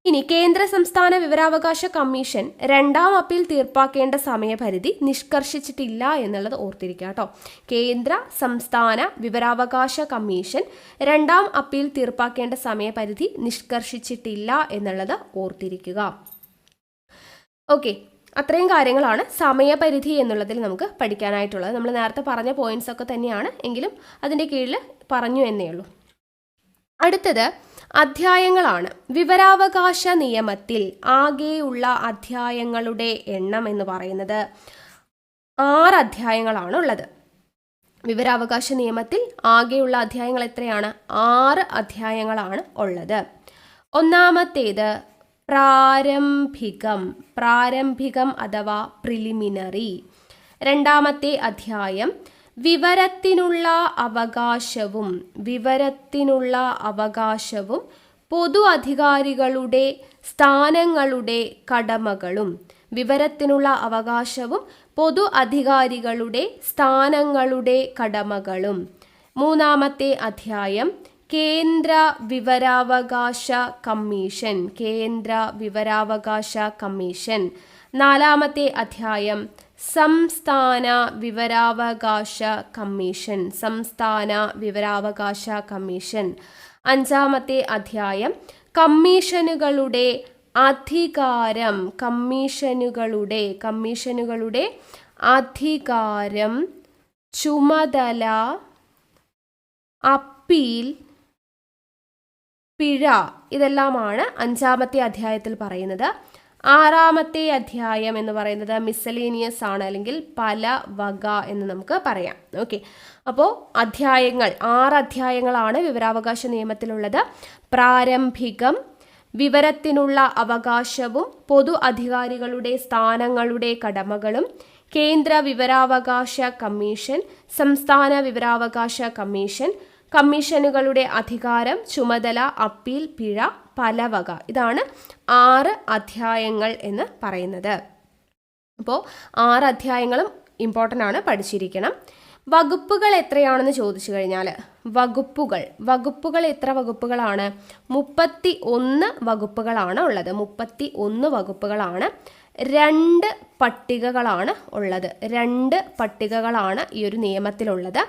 ഇനി കേന്ദ്ര സംസ്ഥാന വിവരാവകാശ കമ്മീഷൻ രണ്ടാം അപ്പീൽ തീർപ്പാക്കേണ്ട സമയപരിധി നിഷ്കർഷിച്ചിട്ടില്ല എന്നുള്ളത് ഓർത്തിരിക്കുക കേട്ടോ. കേന്ദ്ര സംസ്ഥാന വിവരാവകാശ കമ്മീഷൻ രണ്ടാം അപ്പീൽ തീർപ്പാക്കേണ്ട സമയപരിധി നിഷ്കർഷിച്ചിട്ടില്ല എന്നുള്ളത് ഓർത്തിരിക്കുക. ഓക്കെ, അത്രയും കാര്യങ്ങളാണ് സമയപരിധി എന്നുള്ളതിൽ നമുക്ക് പഠിക്കാനായിട്ടുള്ളത്. നമ്മൾ നേരത്തെ പറഞ്ഞ പോയിന്റ്സ് ഒക്കെ തന്നെയാണ്, എങ്കിലും അതിൻ്റെ കീഴിൽ പറഞ്ഞു എന്നേ ഉള്ളൂ. അടുത്തത് അധ്യായങ്ങളാണ്. വിവരാവകാശ നിയമത്തിൽ ആകെയുള്ള അധ്യായങ്ങളുടെ എണ്ണം എന്ന് പറയുന്നത് 6 അധ്യായങ്ങളാണ് ഉള്ളത്. വിവരാവകാശ നിയമത്തിൽ ആകെയുള്ള അധ്യായങ്ങൾ എത്രയാണ്? 6 അധ്യായങ്ങളാണ് ഉള്ളത്. ഒന്നാമത്തേത് പ്രാരംഭികം അഥവാ പ്രിലിമിനറി. രണ്ടാമത്തെ അധ്യായം വിവരത്തിനുള്ള അവകാശവും പൊതു അധികാരികളുടെ സ്ഥാനങ്ങളുടെ കടമകളും. വിവരത്തിനുള്ള അവകാശവും പൊതു അധികാരികളുടെ സ്ഥാനങ്ങളുടെ കടമകളും. മൂന്നാമത്തെ അധ്യായം കേന്ദ്ര വിവരാവകാശ കമ്മീഷൻ. നാലാമത്തെ അധ്യായം സംസ്ഥാന വിവരാവകാശ കമ്മീഷൻ. അഞ്ചാമത്തെ അധ്യായം കമ്മീഷനുകളുടെ അധികാരം, ചുമതല, അപ്പീൽ, പിഴ, ഇതെല്ലാമാണ് അഞ്ചാമത്തെ അധ്യായത്തിൽ പറയുന്നത്. ആറാമത്തെ അധ്യായം എന്ന് പറയുന്നത് മിസലേനിയസ് ആണ്, അല്ലെങ്കിൽ പല വക എന്ന് നമുക്ക് പറയാം. ഓക്കെ, അപ്പോൾ അധ്യായങ്ങൾ 6 അധ്യായങ്ങളാണ് വിവരാവകാശ നിയമത്തിലുള്ളത്. പ്രാരംഭികം, വിവരത്തിനുള്ള അവകാശവും പൊതു അധികാരികളുടെ സ്ഥാനങ്ങളുടെ കടമകളും, കേന്ദ്ര വിവരാവകാശ കമ്മീഷൻ, സംസ്ഥാന വിവരാവകാശ കമ്മീഷൻ, കമ്മീഷനുകളുടെ അധികാരം, ചുമതല, അപ്പീൽ, പിഴ, പലവക. ഇതാണ് 6 അധ്യായങ്ങൾ എന്ന് പറയുന്നത്. അപ്പോൾ 6 അധ്യായങ്ങളും ഇമ്പോർട്ടൻ്റ് ആണ്, പഠിച്ചിരിക്കണം. വകുപ്പുകൾ എത്രയാണെന്ന് ചോദിച്ചു കഴിഞ്ഞാൽ വകുപ്പുകൾ എത്ര വകുപ്പുകളാണ്? 31 വകുപ്പുകളാണ് ഉള്ളത്. 31 വകുപ്പുകളാണ്. 2 പട്ടികകളാണ് ഉള്ളത്. 2 പട്ടികകളാണ് ഈ ഒരു നിയമത്തിലുള്ളത്.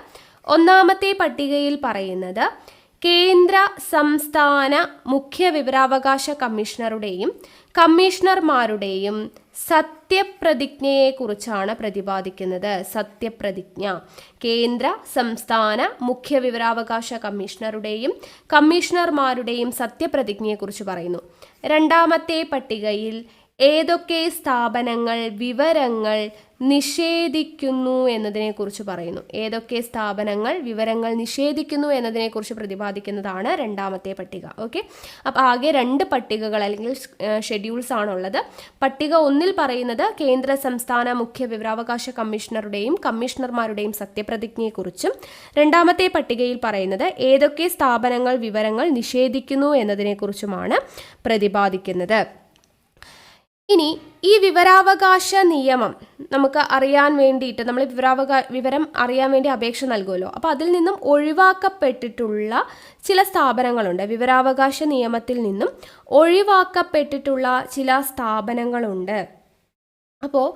ഒന്നാമത്തെ പട്ടികയിൽ പറയുന്നത് കേന്ദ്ര സംസ്ഥാന മുഖ്യ വിവരാവകാശ കമ്മീഷണറുടെയും കമ്മീഷണർമാരുടെയും സത്യപ്രതിജ്ഞയെക്കുറിച്ചാണ് പ്രതിപാദിക്കുന്നത്. സത്യപ്രതിജ്ഞ. കേന്ദ്ര സംസ്ഥാന മുഖ്യ വിവരാവകാശ കമ്മീഷണറുടെയും കമ്മീഷണർമാരുടെയും സത്യപ്രതിജ്ഞയെക്കുറിച്ച് പറയുന്നു. രണ്ടാമത്തെ പട്ടികയിൽ ഏതൊക്കെ സ്ഥാപനങ്ങൾ വിവരങ്ങൾ നിഷേധിക്കുന്നു എന്നതിനെക്കുറിച്ച് പറയുന്നു. ഏതൊക്കെ സ്ഥാപനങ്ങൾ വിവരങ്ങൾ നിഷേധിക്കുന്നു എന്നതിനെക്കുറിച്ച് പ്രതിപാദിക്കുന്നതാണ് രണ്ടാമത്തെ പട്ടിക. ഓക്കെ, അപ്പോൾ ആകെ 2 പട്ടികകൾ അല്ലെങ്കിൽ ഷെഡ്യൂൾസ് ആണുള്ളത്. പട്ടിക 1 പറയുന്നത് കേന്ദ്ര സംസ്ഥാന മുഖ്യ വിവരാവകാശ കമ്മീഷണറുടെയും കമ്മീഷണർമാരുടെയും സത്യപ്രതിജ്ഞയെക്കുറിച്ചും, രണ്ടാമത്തെ പട്ടികയിൽ പറയുന്നത് ഏതൊക്കെ സ്ഥാപനങ്ങൾ വിവരങ്ങൾ നിഷേധിക്കുന്നു എന്നതിനെക്കുറിച്ചുമാണ് പ്രതിപാദിക്കുന്നത്. ഇനി ഈ വിവരാവകാശ നിയമം നമുക്ക് അറിയാൻ വേണ്ടിയിട്ട് നമ്മൾ വിവരം അറിയാൻ വേണ്ടി അപേക്ഷ നൽകുമല്ലോ. അപ്പോൾ അതിൽ നിന്നും ഒഴിവാക്കപ്പെട്ടിട്ടുള്ള ചില സ്ഥാപനങ്ങളുണ്ട്. വിവരാവകാശ നിയമത്തിൽ നിന്നും ഒഴിവാക്കപ്പെട്ടിട്ടുള്ള ചില സ്ഥാപനങ്ങളുണ്ട്. അപ്പോൾ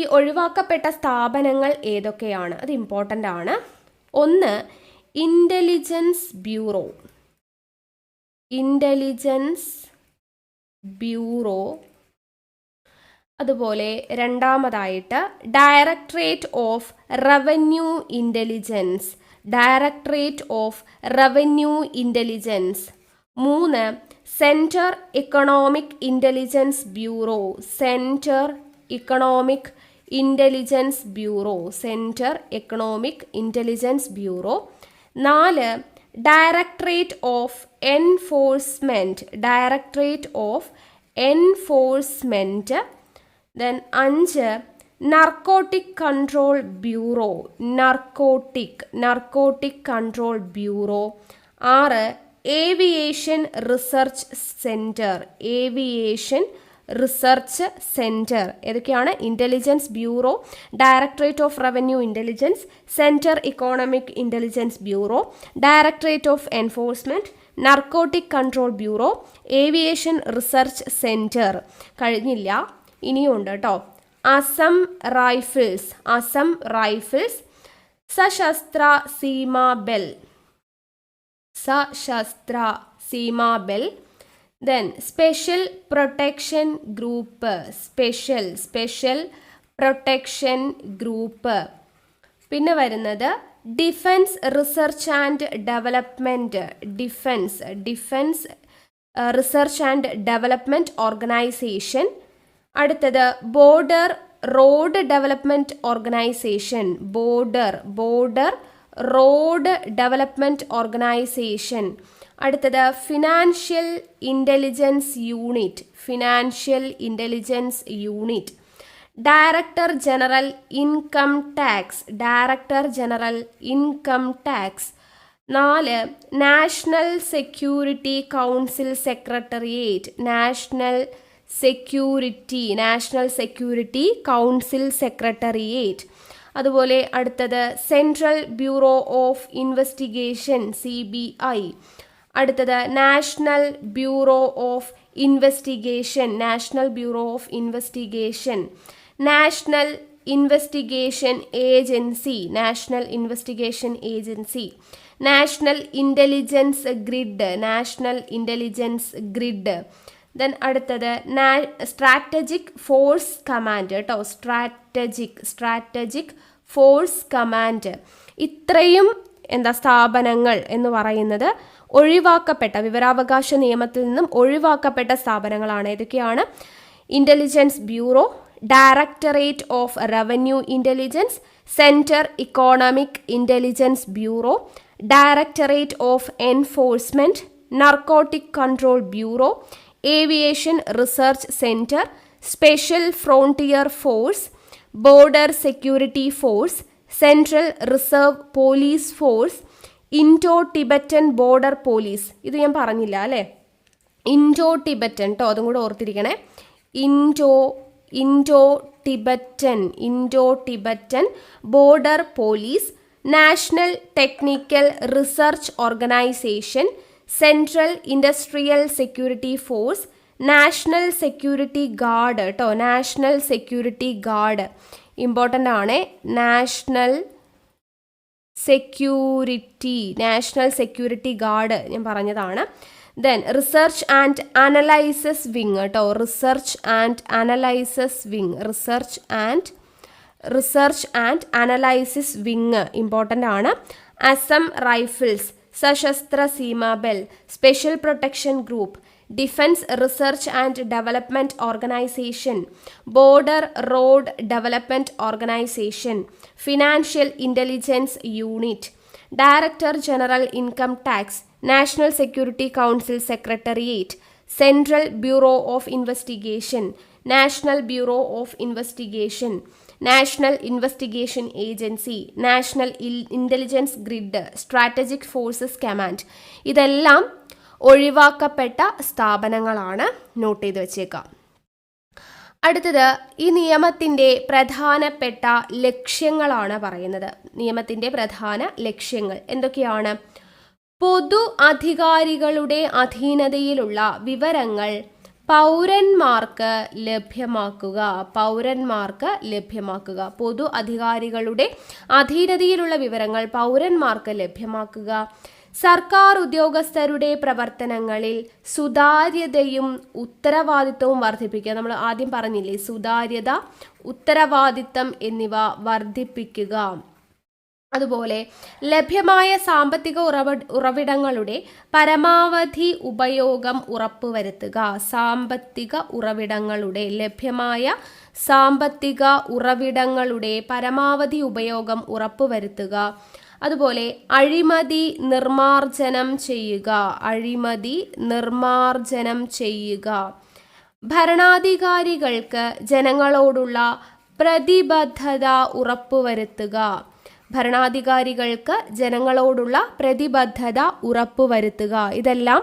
ഈ ഒഴിവാക്കപ്പെട്ട സ്ഥാപനങ്ങൾ ഏതൊക്കെയാണ്? അത് ഇമ്പോർട്ടൻ്റ് ആണ്. 1 ഇൻ്റലിജൻസ് ബ്യൂറോ. അതുപോലെ രണ്ടാമതായിട്ട് directorate of revenue intelligence. 3 centre economic intelligence bureau. 4 directorate of enforcement. Then 5 narcotic control bureau. 6 aviation research centre. ഏതൊക്കെയാണ്? Intelligence bureau, directorate of revenue intelligence, centre economic intelligence bureau, directorate of enforcement, narcotic control bureau, aviation research centre. കഴിഞ്ഞില്ല, ഇനിയുണ്ട് കേട്ടോ. Assam rifles, Sashastra Seema Bal, then special protection group. പിന്നെ വരുന്നത് defence research and development organisation. അടുത്തത് border road development organisation. അടുത്തത് financial intelligence unit. Director general income tax. 4 national security council secretariat. അതുപോലെ അടുത്തത് central bureau of investigation CBI. അടുത്തത് national bureau of investigation, national investigation agency, national intelligence grid. Then അടുത്തത് strategic force command കേട്ടോ, strategic force command. ഇത്രയും സ്ഥാപനങ്ങൾ എന്ന് പറയുന്നത് ഒഴിവാക്കപ്പെട്ട, വിവരാവകാശ നിയമത്തിൽ നിന്നും ഒഴിവാക്കപ്പെട്ട സ്ഥാപനങ്ങളാണ്. ഏതൊക്കെയാണ്? Intelligence bureau, directorate of revenue intelligence, centre economic intelligence bureau, directorate of enforcement, narcotic control bureau, aviation research centre, special frontier force, border security force, central reserve police force, Indo Tibetan border police. ഇത് ഞാൻ പറഞ്ഞില്ല അല്ലേ, Indo Tibetan കേട്ടോ, അതും കൂടെ ഓർത്തിരിക്കണേ. Indo Tibetan border police, national technical research organisation, central industrial security force, national security guard കേട്ടോ, national important ആണ്. നാഷണൽ സെക്യൂരിറ്റി ഗാർഡ് ഞാൻ പറഞ്ഞതാണ്. Then research and analysis wing കേട്ടോ, research and analysis wing important ആണ്. Assam rifles, Sashastra Seema Bal, special protection group, defence research and development organisation, border road development organisation, financial intelligence unit, director general income tax, national security council secretariat, central bureau of investigation, national bureau of investigation, national investigation agency, national intelligence grid, strategic forces command. ഇതെല്ലാം ഒഴിവാക്കപ്പെട്ട സ്ഥാപനങ്ങളാണ്, not ചെയ്ത് വെച്ചേക്കാം. അടുത്തത് ഈ നിയമത്തിൻ്റെ പ്രധാനപ്പെട്ട ലക്ഷ്യങ്ങളാണ് പറയുന്നത്. നിയമത്തിൻ്റെ പ്രധാന ലക്ഷ്യങ്ങൾ എന്തൊക്കെയാണ്? പൊതു അധികാരികളുടെ അധീനതയിലുള്ള വിവരങ്ങൾ പൗരന്മാർക്ക് ലഭ്യമാക്കുക. പൊതു അധികാരികളുടെ അധീനതയിലുള്ള വിവരങ്ങൾ പൗരന്മാർക്ക് ലഭ്യമാക്കുക. സർക്കാർ ഉദ്യോഗസ്ഥരുടെ പ്രവർത്തനങ്ങളിൽ സുതാര്യതയും ഉത്തരവാദിത്വവും വർദ്ധിപ്പിക്കുക. നമ്മൾ ആദ്യം പറഞ്ഞില്ലേ, സുതാര്യത, ഉത്തരവാദിത്തം എന്നിവ വർദ്ധിപ്പിക്കുക. അതുപോലെ ലഭ്യമായ സാമ്പത്തിക ഉറവിടങ്ങളുടെ പരമാവധി ഉപയോഗം ഉറപ്പുവരുത്തുക. ലഭ്യമായ സാമ്പത്തിക ഉറവിടങ്ങളുടെ പരമാവധി ഉപയോഗം ഉറപ്പുവരുത്തുക. അതുപോലെ അഴിമതി നിർമാർജനം ചെയ്യുക. ഭരണാധികാരികൾക്ക് ജനങ്ങളോടുള്ള പ്രതിബദ്ധത ഉറപ്പുവരുത്തുക. ഭരണാധികാരികൾക്ക് ജനങ്ങളോടുള്ള പ്രതിബദ്ധത ഉറപ്പുവരുത്തുക. ഇതെല്ലാം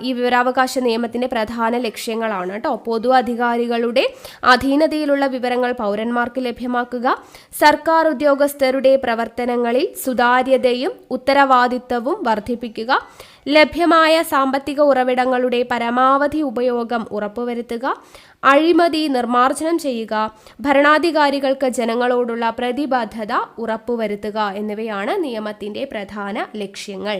ഈ വിവരാവകാശ നിയമത്തിന്റെ പ്രധാന ലക്ഷ്യങ്ങളാണ് കേട്ടോ. പൊതു അധികാരികളുടെ അധീനതയിലുള്ള വിവരങ്ങൾ പൗരന്മാർക്ക് ലഭ്യമാക്കുക, സർക്കാർ ഉദ്യോഗസ്ഥരുടെ പ്രവർത്തനങ്ങളിൽ സുതാര്യതയും ഉത്തരവാദിത്തവും വർദ്ധിപ്പിക്കുക, ലഭ്യമായ സാമ്പത്തിക ഉറവിടങ്ങളുടെ പരമാവധി ഉപയോഗം ഉറപ്പുവരുത്തുക, അഴിമതി നിർമ്മാർജ്ജനം ചെയ്യുക, ഭരണാധികാരികൾക്ക് ജനങ്ങളോടുള്ള പ്രതിബദ്ധത ഉറപ്പുവരുത്തുക എന്നിവയാണ് നിയമത്തിന്റെ പ്രധാന ലക്ഷ്യങ്ങൾ.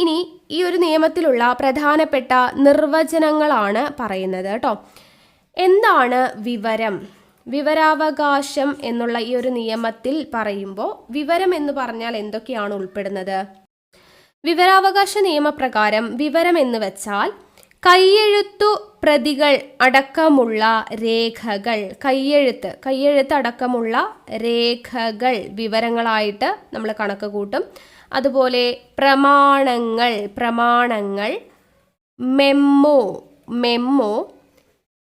ഇനി ഈ ഒരു നിയമത്തിലുള്ള പ്രധാനപ്പെട്ട നിർവചനങ്ങളാണ് പറയുന്നത് കേട്ടോ. എന്താണ് വിവരം? വിവരാവകാശം എന്നുള്ള ഈ ഒരു നിയമത്തിൽ പറയുമ്പോൾ വിവരം എന്ന് പറഞ്ഞാൽ എന്തൊക്കെയാണ് ഉൾപ്പെടുന്നത്? വിവരാവകാശ നിയമപ്രകാരം വിവരം എന്ന് വെച്ചാൽ കയ്യെഴുത്തു പ്രതികൾ അടക്കമുള്ള രേഖകൾ, കയ്യെഴുത്ത് അടക്കമുള്ള രേഖകൾ വിവരങ്ങളായിട്ട് നമ്മൾ കണക്ക് കൂട്ടും. അതുപോലെ പ്രമാണങ്ങൾ, മെമ്മോ,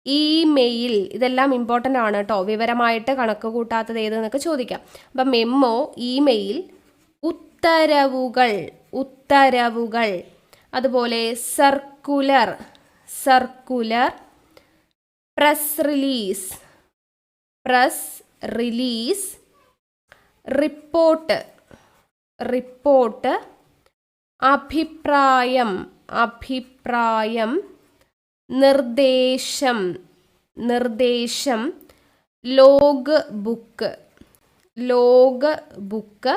ഇമെയിൽ, ഇതെല്ലാം ഇമ്പോർട്ടൻ്റ് ആണ് കേട്ടോ. വിവരമായിട്ട് കണക്ക് കൂട്ടാത്തത് ഏതെന്നൊക്കെ ചോദിക്കാം. അപ്പം മെമ്മോ, ഇമെയിൽ, ഉത്തരവുകൾ, അതുപോലെ സർക്കുലർ, പ്രസ് റിലീസ്, റിപ്പോർട്ട്, അഭിപ്രായം, നിർദ്ദേശം, ലോഗ് ബുക്ക്,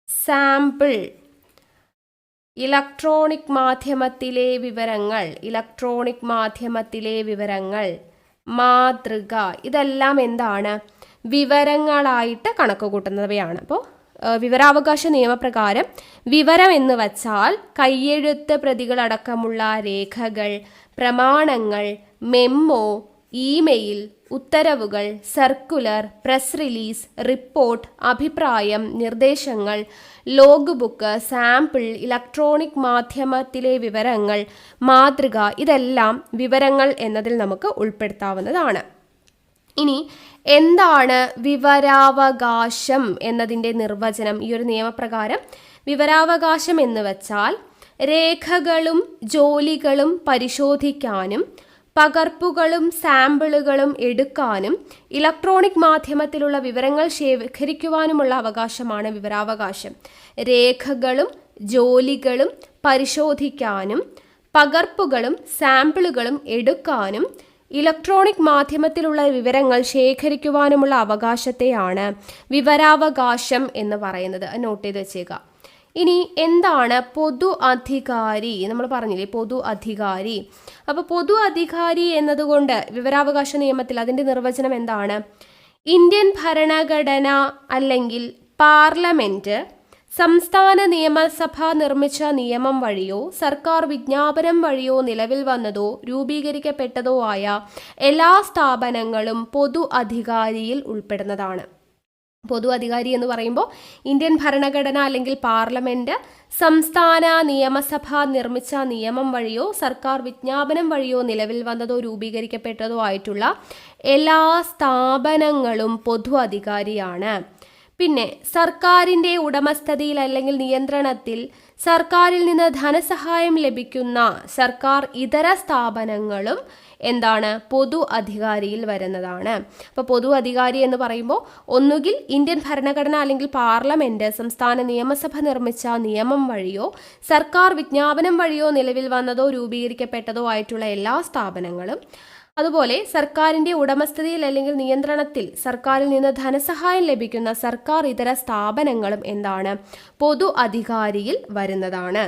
സാമ്പിൾ, ഇലക്ട്രോണിക് മാധ്യമത്തിലെ വിവരങ്ങൾ, മാതൃക, ഇതെല്ലാം എന്താണ്? വിവരങ്ങളായിട്ട് കണക്ക് കൂട്ടുന്നവയാണ്. അപ്പോൾ വിവരാവകാശ നിയമപ്രകാരം വിവരം എന്ന് വച്ചാൽ കയ്യെഴുത്ത് പ്രതികളടക്കമുള്ള രേഖകൾ, പ്രമാണങ്ങൾ, മെമ്മോ, ഇമെയിൽ, ഉത്തരവുകൾ, സർക്കുലർ, പ്രസ് റിലീസ്, റിപ്പോർട്ട്, അഭിപ്രായം, നിർദ്ദേശങ്ങൾ, ലോഗ് ബുക്ക്, സാമ്പിൾ, ഇലക്ട്രോണിക് മാധ്യമത്തിലെ വിവരങ്ങൾ, മാതൃക, ഇതെല്ലാം വിവരങ്ങൾ എന്നതിൽ നമുക്ക് ഉൾപ്പെടുത്താവുന്നതാണ്. ഇനി എന്താണ് വിവരാവകാശം എന്നതിൻ്റെ നിർവചനം? ഈ ഒരു നിയമപ്രകാരം വിവരാവകാശം എന്ന് വച്ചാൽ രേഖകളും ജോലികളും പരിശോധിക്കാനും പകർപ്പുകളും സാമ്പിളുകളും എടുക്കാനും ഇലക്ട്രോണിക് മാധ്യമത്തിലുള്ള വിവരങ്ങൾ ശേഖരിക്കുവാനുമുള്ള അവകാശമാണ് വിവരാവകാശം. രേഖകളും ജോലികളും പരിശോധിക്കാനും പകർപ്പുകളും സാമ്പിളുകളും എടുക്കാനും ഇലക്ട്രോണിക് മാധ്യമത്തിലുള്ള വിവരങ്ങൾ ശേഖരിക്കുവാനുമുള്ള അവകാശത്തെയാണ് വിവരാവകാശം എന്ന് പറയുന്നത്. നോട്ട് ചെയ്ത് വെച്ചേക്കാം. ഇനി എന്താണ് പൊതു അധികാരി? നമ്മൾ പറഞ്ഞില്ലേ പൊതു അധികാരി. അപ്പോൾ പൊതു അധികാരി എന്നതുകൊണ്ട് വിവരാവകാശ നിയമത്തിൽ അതിൻ്റെ നിർവചനം എന്താണ്? ഇന്ത്യൻ ഭരണഘടന അല്ലെങ്കിൽ പാർലമെന്റ് സംസ്ഥാന നിയമസഭ നിർമ്മിച്ച നിയമം വഴിയോ സർക്കാർ വിജ്ഞാപനം വഴിയോ നിലവിൽ വന്നതോ രൂപീകരിക്കപ്പെട്ടതോ ആയ എല്ലാ സ്ഥാപനങ്ങളും പൊതു അധികാരിയിൽ ഉൾപ്പെടുന്നതാണ്. പൊതു അധികാരി എന്ന് പറയുമ്പോൾ ഇന്ത്യൻ ഭരണഘടന അല്ലെങ്കിൽ പാർലമെന്റ് സംസ്ഥാന നിയമസഭ നിർമ്മിച്ച നിയമം വഴിയോ സർക്കാർ വിജ്ഞാപനം വഴിയോ നിലവിൽ വന്നതോ രൂപീകരിക്കപ്പെട്ടതോ ആയിട്ടുള്ള എല്ലാ സ്ഥാപനങ്ങളും പൊതു അധികാരിയാണ്. പിന്നെ സർക്കാരിൻ്റെ ഉടമസ്ഥതയിൽ അല്ലെങ്കിൽ നിയന്ത്രണത്തിൽ സർക്കാരിൽ നിന്ന് ധനസഹായം ലഭിക്കുന്ന സർക്കാർ ഇതര സ്ഥാപനങ്ങളും എന്താണ്? പൊതു അധികാരിയിൽ വരുന്നതാണ്. അപ്പോൾ പൊതു അധികാരി എന്ന് പറയുമ്പോൾ ഒന്നുകിൽ ഇന്ത്യൻ ഭരണഘടന അല്ലെങ്കിൽ പാർലമെന്റ് സംസ്ഥാന നിയമസഭ നിർമ്മിച്ച നിയമം വഴിയോ സർക്കാർ വിജ്ഞാപനം വഴിയോ നിലവിൽ വന്നതോ രൂപീകരിക്കപ്പെട്ടതോ ആയിട്ടുള്ള എല്ലാ സ്ഥാപനങ്ങളും, അതുപോലെ സർക്കാരിൻ്റെ ഉടമസ്ഥതയിൽ അല്ലെങ്കിൽ നിയന്ത്രണത്തിൽ സർക്കാരിൽ നിന്ന് ധനസഹായം ലഭിക്കുന്ന സർക്കാർ ഇതര സ്ഥാപനങ്ങളും എന്താണ്? പൊതു അധികാരിയിൽ വരുന്നതാണ്.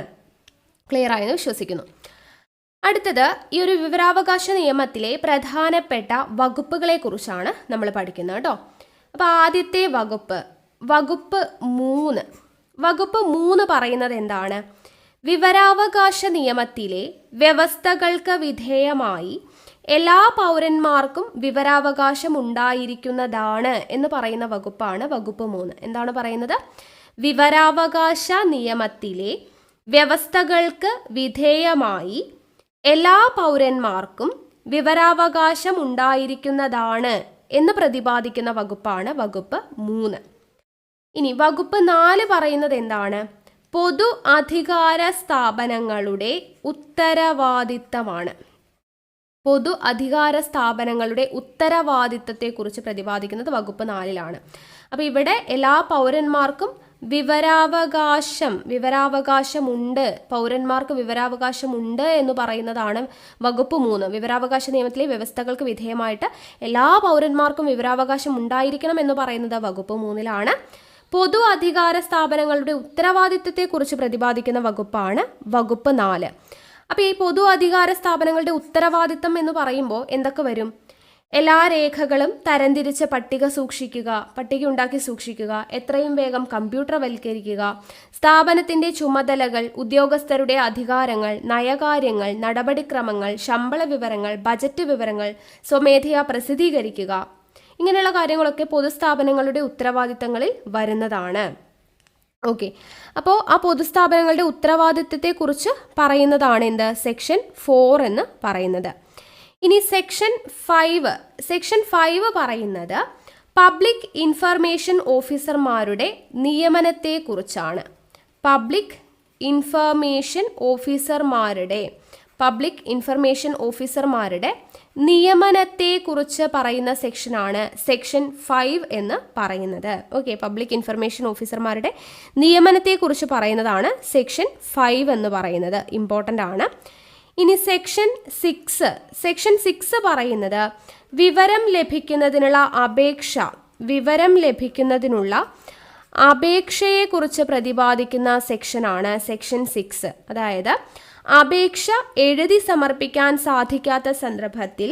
ക്ലിയർ ആയെന്ന് വിശ്വസിക്കുന്നു. അടുത്തത് ഈ ഒരു വിവരാവകാശ നിയമത്തിലെ പ്രധാനപ്പെട്ട വകുപ്പുകളെ കുറിച്ചാണ് നമ്മൾ പഠിക്കുന്നത് കേട്ടോ. അപ്പോൾ ആദ്യത്തെ വകുപ്പ് 3 പറയുന്നത് എന്താണ്? വിവരാവകാശ നിയമത്തിലെ വ്യവസ്ഥകൾക്ക് വിധേയമായി എല്ലാ പൗരന്മാർക്കും വിവരാവകാശം ഉണ്ടായിരിക്കുന്നതാണ് എന്ന് പറയുന്ന വകുപ്പാണ് വകുപ്പ് 3. എന്താണ് പറയുന്നത്? വിവരാവകാശ നിയമത്തിലെ വ്യവസ്ഥകൾക്ക് വിധേയമായി എല്ലാ പൗരന്മാർക്കും വിവരാവകാശം ഉണ്ടായിരിക്കുന്നതാണ് എന്ന് പ്രതിപാദിക്കുന്ന വകുപ്പാണ് വകുപ്പ് 3. ഇനി വകുപ്പ് 4 പറയുന്നത് എന്താണ്? പൊതു അധികാര സ്ഥാപനങ്ങളുടെ ഉത്തരവാദിത്തമാണ്. പൊതു അധികാര സ്ഥാപനങ്ങളുടെ ഉത്തരവാദിത്തത്തെക്കുറിച്ച് പ്രതിപാദിക്കുന്നത് വകുപ്പ് 4 അപ്പോൾ ഇവിടെ എല്ലാ പൗരന്മാർക്കും വിവരാവകാശമുണ്ട്, പൗരന്മാർക്ക് വിവരാവകാശമുണ്ട് എന്ന് പറയുന്നതാണ് വകുപ്പ് 3. വിവരാവകാശ നിയമത്തിലെ വ്യവസ്ഥകൾക്ക് വിധേയമായിട്ട് എല്ലാ പൗരന്മാർക്കും വിവരാവകാശം ഉണ്ടായിരിക്കണം എന്ന് പറയുന്നത് വകുപ്പ് 3. പൊതു അധികാര സ്ഥാപനങ്ങളുടെ ഉത്തരവാദിത്തത്തെക്കുറിച്ച് പ്രതിപാദിക്കുന്ന വകുപ്പാണ് വകുപ്പ് 4. അപ്പോൾ ഈ പൊതു അധികാര സ്ഥാപനങ്ങളുടെ ഉത്തരവാദിത്തം എന്ന് പറയുമ്പോൾ എന്തൊക്കെ വരും? എല്ലാ രേഖകളും തരംതിരിച്ച് പട്ടിക ഉണ്ടാക്കി സൂക്ഷിക്കുക, എത്രയും വേഗം കമ്പ്യൂട്ടർവൽക്കരിക്കുക, സ്ഥാപനത്തിന്റെ ചുമതലകൾ, ഉദ്യോഗസ്ഥരുടെ അധികാരങ്ങൾ, നയകാര്യങ്ങൾ, നടപടിക്രമങ്ങൾ, ശമ്പള വിവരങ്ങൾ, ബജറ്റ് വിവരങ്ങൾ സ്വമേധയാ പ്രസിദ്ധീകരിക്കുക, ഇങ്ങനെയുള്ള കാര്യങ്ങളൊക്കെ പൊതുസ്ഥാപനങ്ങളുടെ ഉത്തരവാദിത്തങ്ങളിൽ വരുന്നതാണ്. ഓക്കെ, അപ്പോൾ ആ പൊതുസ്ഥാപനങ്ങളുടെ ഉത്തരവാദിത്തത്തെക്കുറിച്ച് പറയുന്നതാണ് എന്ത്? സെക്ഷൻ 4 എന്ന് പറയുന്നത്. ഇനി സെക്ഷൻ 5 പറയുന്നത് പബ്ലിക് ഇൻഫർമേഷൻ ഓഫീസർമാരുടെ നിയമനത്തെക്കുറിച്ചാണ്. പബ്ലിക് ഇൻഫർമേഷൻ ഓഫീസർമാരുടെ നിയമനത്തെക്കുറിച്ച് പറയുന്ന സെക്ഷനാണ് സെക്ഷൻ 5 എന്ന് പറയുന്നത്. ഓക്കെ, പബ്ലിക് ഇൻഫർമേഷൻ ഓഫീസർമാരുടെ നിയമനത്തെക്കുറിച്ച് പറയുന്നതാണ് സെക്ഷൻ 5 എന്ന് പറയുന്നത്. ഇമ്പോർട്ടൻ്റ് ആണ്. ഇനി സെക്ഷൻ 6 പറയുന്നത് വിവരം ലഭിക്കുന്നതിനുള്ള അപേക്ഷയെക്കുറിച്ച് പ്രതിപാദിക്കുന്ന സെക്ഷനാണ് സെക്ഷൻ 6. അതായത് അപേക്ഷ എഴുതി സമർപ്പിക്കാൻ സാധിക്കാത്ത സന്ദർഭത്തിൽ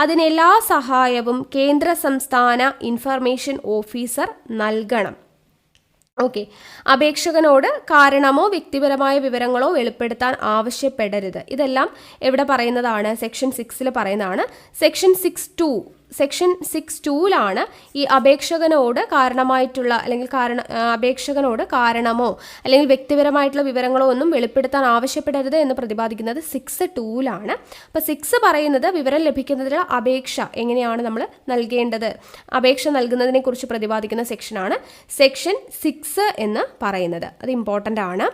അതിനെല്ലാ സഹായവും കേന്ദ്ര സംസ്ഥാന ഇൻഫർമേഷൻ ഓഫീസർ നൽകണം. ഓക്കെ, അപേക്ഷകനോട് കാരണമോ വ്യക്തിപരമായ വിവരങ്ങളോ വെളിപ്പെടുത്താൻ ആവശ്യപ്പെടരുത്. ഇതെല്ലാം എവിടെ പറയുന്നതാണ്? സെക്ഷൻ 6 പറയുന്നതാണ്. സെക്ഷൻ 6(2) ഈ അപേക്ഷകനോട് അപേക്ഷകനോട് കാരണമോ അല്ലെങ്കിൽ വ്യക്തിപരമായിട്ടുള്ള വിവരങ്ങളോ ഒന്നും വെളിപ്പെടുത്താൻ ആവശ്യപ്പെടരുത് എന്ന് പ്രതിപാദിക്കുന്നത് 6(2) അപ്പോൾ 6 പറയുന്നത് വിവരം ലഭിക്കുന്നതിനുള്ള അപേക്ഷ എങ്ങനെയാണ് നമ്മൾ നൽകേണ്ടത്, അപേക്ഷ നൽകുന്നതിനെ കുറിച്ച് പ്രതിപാദിക്കുന്ന സെക്ഷനാണ് സെക്ഷൻ 6 എന്ന് പറയുന്നത്. അത് ഇമ്പോർട്ടൻ്റ് ആണ്.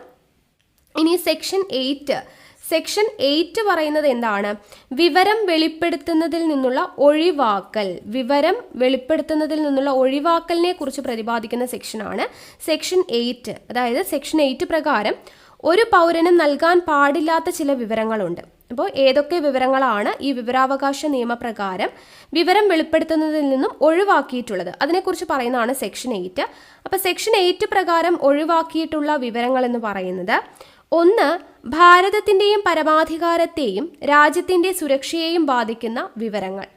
ഇനി സെക്ഷൻ 8 പറയുന്നത് എന്താണ്? വിവരം വെളിപ്പെടുത്തുന്നതിൽ നിന്നുള്ള ഒഴിവാക്കലിനെ കുറിച്ച് പ്രതിപാദിക്കുന്ന സെക്ഷനാണ് സെക്ഷൻ 8. അതായത് സെക്ഷൻ 8 പ്രകാരം ഒരു പൗരനും നൽകാൻ പാടില്ലാത്ത ചില വിവരങ്ങളുണ്ട്. അപ്പോൾ ഏതൊക്കെ വിവരങ്ങളാണ് ഈ വിവരാവകാശ നിയമപ്രകാരം വിവരം വെളിപ്പെടുത്തുന്നതിൽ നിന്നും ഒഴിവാക്കിയിട്ടുള്ളത്, അതിനെക്കുറിച്ച് പറയുന്നതാണ് സെക്ഷൻ 8. അപ്പോൾ സെക്ഷൻ 8 പ്രകാരം ഒഴിവാക്കിയിട്ടുള്ള വിവരങ്ങൾ എന്ന് പറയുന്നത് 1. ഭാരതത്തിൻ്റെയും പരമാധികാരത്തെയും രാജ്യത്തിൻ്റെ സുരക്ഷയെയും ബാധിക്കുന്ന വിവരങ്ങൾ.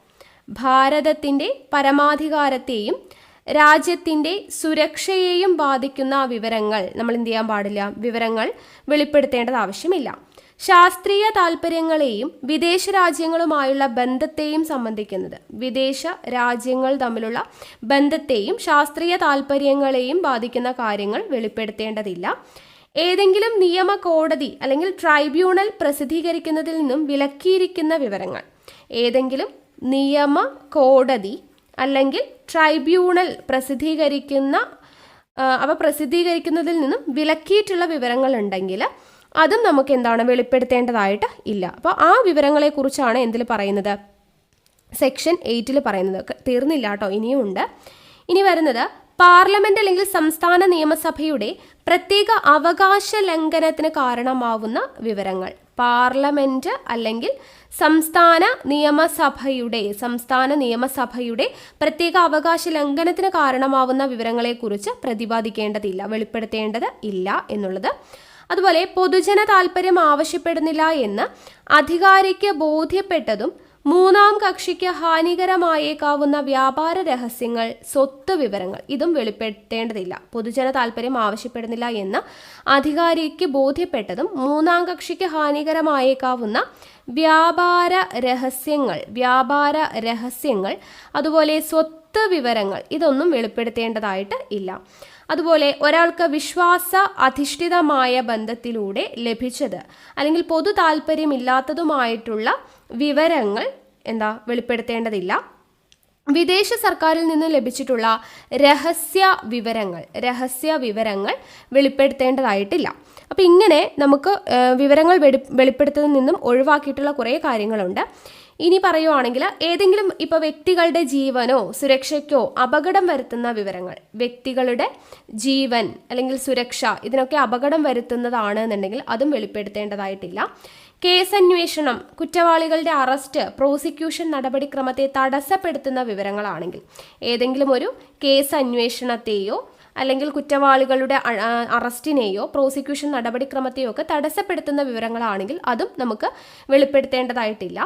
ഭാരതത്തിൻ്റെ പരമാധികാരത്തെയും രാജ്യത്തിൻ്റെ സുരക്ഷയെയും ബാധിക്കുന്ന വിവരങ്ങൾ നമ്മൾ എന്ത് ചെയ്യാൻ പാടില്ല? വിവരങ്ങൾ വെളിപ്പെടുത്തേണ്ടത് ആവശ്യമില്ല. ശാസ്ത്രീയ താൽപ്പര്യങ്ങളെയും വിദേശ രാജ്യങ്ങളുമായുള്ള ബന്ധത്തെയും സംബന്ധിക്കുന്നത്. വിദേശ രാജ്യങ്ങൾ തമ്മിലുള്ള ബന്ധത്തെയും ശാസ്ത്രീയ താൽപ്പര്യങ്ങളെയും ബാധിക്കുന്ന കാര്യങ്ങൾ വെളിപ്പെടുത്തേണ്ടതില്ല. ഏതെങ്കിലും നിയമ കോടതി അല്ലെങ്കിൽ ട്രൈബ്യൂണൽ പ്രസിദ്ധീകരിക്കുന്നതിൽ നിന്നും വിലക്കിയിരിക്കുന്ന വിവരങ്ങൾ. ഏതെങ്കിലും നിയമ കോടതി അല്ലെങ്കിൽ ട്രൈബ്യൂണൽ പ്രസിദ്ധീകരിക്കുന്നതിൽ നിന്നും വിലക്കിയിട്ടുള്ള വിവരങ്ങൾ ഉണ്ടെങ്കിൽ അതും നമുക്ക് എന്താണ്? വെളിപ്പെടുത്തേണ്ടതായിട്ട് ഇല്ല. അപ്പോൾ ആ വിവരങ്ങളെക്കുറിച്ചാണ് എന്തിൽ പറയുന്നത്? സെക്ഷൻ 8 പറയുന്നത്. തീർന്നില്ല കേട്ടോ, ഇനിയും ഉണ്ട്. ഇനി വരുന്നത് പാർലമെന്റ് അല്ലെങ്കിൽ സംസ്ഥാന നിയമസഭയുടെ പ്രത്യേക അവകാശ ലംഘനത്തിന് കാരണമാവുന്ന വിവരങ്ങൾ. പാർലമെന്റ് അല്ലെങ്കിൽ സംസ്ഥാന നിയമസഭയുടെ പ്രത്യേക അവകാശ ലംഘനത്തിന് കാരണമാവുന്ന വിവരങ്ങളെക്കുറിച്ച് പ്രതിപാദിക്കേണ്ടതില്ല, വെളിപ്പെടുത്തേണ്ടത് ഇല്ല എന്നുള്ളത്. അതുപോലെ പൊതുജന താൽപ്പര്യം ആവശ്യപ്പെടുന്നില്ല എന്ന് അധികാരിക്ക് ബോധ്യപ്പെട്ടതും മൂന്നാം കക്ഷിക്ക് ഹാനികരമായേക്കാവുന്ന വ്യാപാര രഹസ്യങ്ങൾ, സ്വത്ത് വിവരങ്ങൾ ഇതും വെളിപ്പെടുത്തേണ്ടതില്ല. പൊതുജന താൽപ്പര്യം ആവശ്യപ്പെടുന്നില്ല എന്ന് അധികാരിക്ക് ബോധ്യപ്പെട്ടതും മൂന്നാം കക്ഷിക്ക് ഹാനികരമായേക്കാവുന്ന വ്യാപാര രഹസ്യങ്ങൾ അതുപോലെ സ്വത്ത് വിവരങ്ങൾ ഇതൊന്നും വെളിപ്പെടുത്തേണ്ടതായിട്ട് ഇല്ല. അതുപോലെ ഒരാൾക്ക് വിശ്വാസ അധിഷ്ഠിതമായ ബന്ധത്തിലൂടെ ലഭിച്ചത് അല്ലെങ്കിൽ പൊതു താല്പര്യമില്ലാത്തതുമായിട്ടുള്ള വിവരങ്ങൾ വെളിപ്പെടുത്തേണ്ടതില്ല. വിദേശ സർക്കാരിൽ നിന്ന് ലഭിച്ചിട്ടുള്ള രഹസ്യ വിവരങ്ങൾ വെളിപ്പെടുത്തേണ്ടതായിട്ടില്ല. അപ്പോൾ ഇങ്ങനെ നമുക്ക് വിവരങ്ങൾ വെളിപ്പെടുത്തുന്നതിൽ നിന്നും ഒഴിവാക്കിയിട്ടുള്ള കുറേ കാര്യങ്ങളുണ്ട്. ഇനി പറയുവാണെങ്കിൽ ഏതെങ്കിലും ഇപ്പോൾ വ്യക്തികളുടെ ജീവനോ സുരക്ഷയ്ക്കോ അപകടം വരുത്തുന്ന വിവരങ്ങൾ, വ്യക്തികളുടെ ജീവൻ അല്ലെങ്കിൽ സുരക്ഷ ഇതിനൊക്കെ അപകടം വരുത്തുന്നതാണ് എന്നുണ്ടെങ്കിൽ അതും വെളിപ്പെടുത്തേണ്ടതായിട്ടില്ല. കേസന്വേഷണം, കുറ്റവാളികളുടെ അറസ്റ്റ്, പ്രോസിക്യൂഷൻ നടപടിക്രമത്തെ തടസ്സപ്പെടുത്തുന്ന വിവരങ്ങളാണെങ്കിൽ, ഏതെങ്കിലും ഒരു കേസ് അന്വേഷണത്തെയോ അല്ലെങ്കിൽ കുറ്റവാളികളുടെ അറസ്റ്റിനെയോ പ്രോസിക്യൂഷൻ നടപടിക്രമത്തെയോ ഒക്കെ തടസ്സപ്പെടുത്തുന്ന വിവരങ്ങളാണെങ്കിൽ അതും നമുക്ക് വെളിപ്പെടുത്തേണ്ടതായിട്ടില്ല.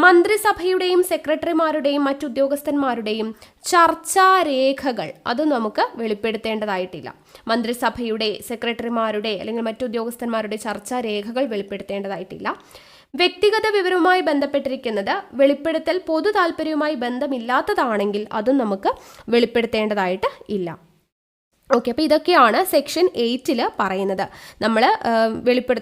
മന്ത്രിസഭയുടെയും സെക്രട്ടറിമാരുടെയും മറ്റുദ്യോഗസ്ഥന്മാരുടെയും ചർച്ചാ രേഖകൾ അതും നമുക്ക് വെളിപ്പെടുത്തേണ്ടതായിട്ടില്ല. മന്ത്രിസഭയുടെ, സെക്രട്ടറിമാരുടെ അല്ലെങ്കിൽ മറ്റുദ്യോഗസ്ഥന്മാരുടെ ചർച്ചാ രേഖകൾ വെളിപ്പെടുത്തേണ്ടതായിട്ടില്ല. വ്യക്തിഗത വിവരവുമായി ബന്ധപ്പെട്ടിരിക്കുന്നത് വെളിപ്പെടുത്തൽ പൊതു താല്പര്യവുമായി ബന്ധമില്ലാത്തതാണെങ്കിൽ അതും നമുക്ക് വെളിപ്പെടുത്തേണ്ടതായിട്ട് ഇല്ല. ഓക്കെ, അപ്പോൾ ഇതൊക്കെയാണ് സെക്ഷൻ 8 പറയുന്നത്. നമ്മൾ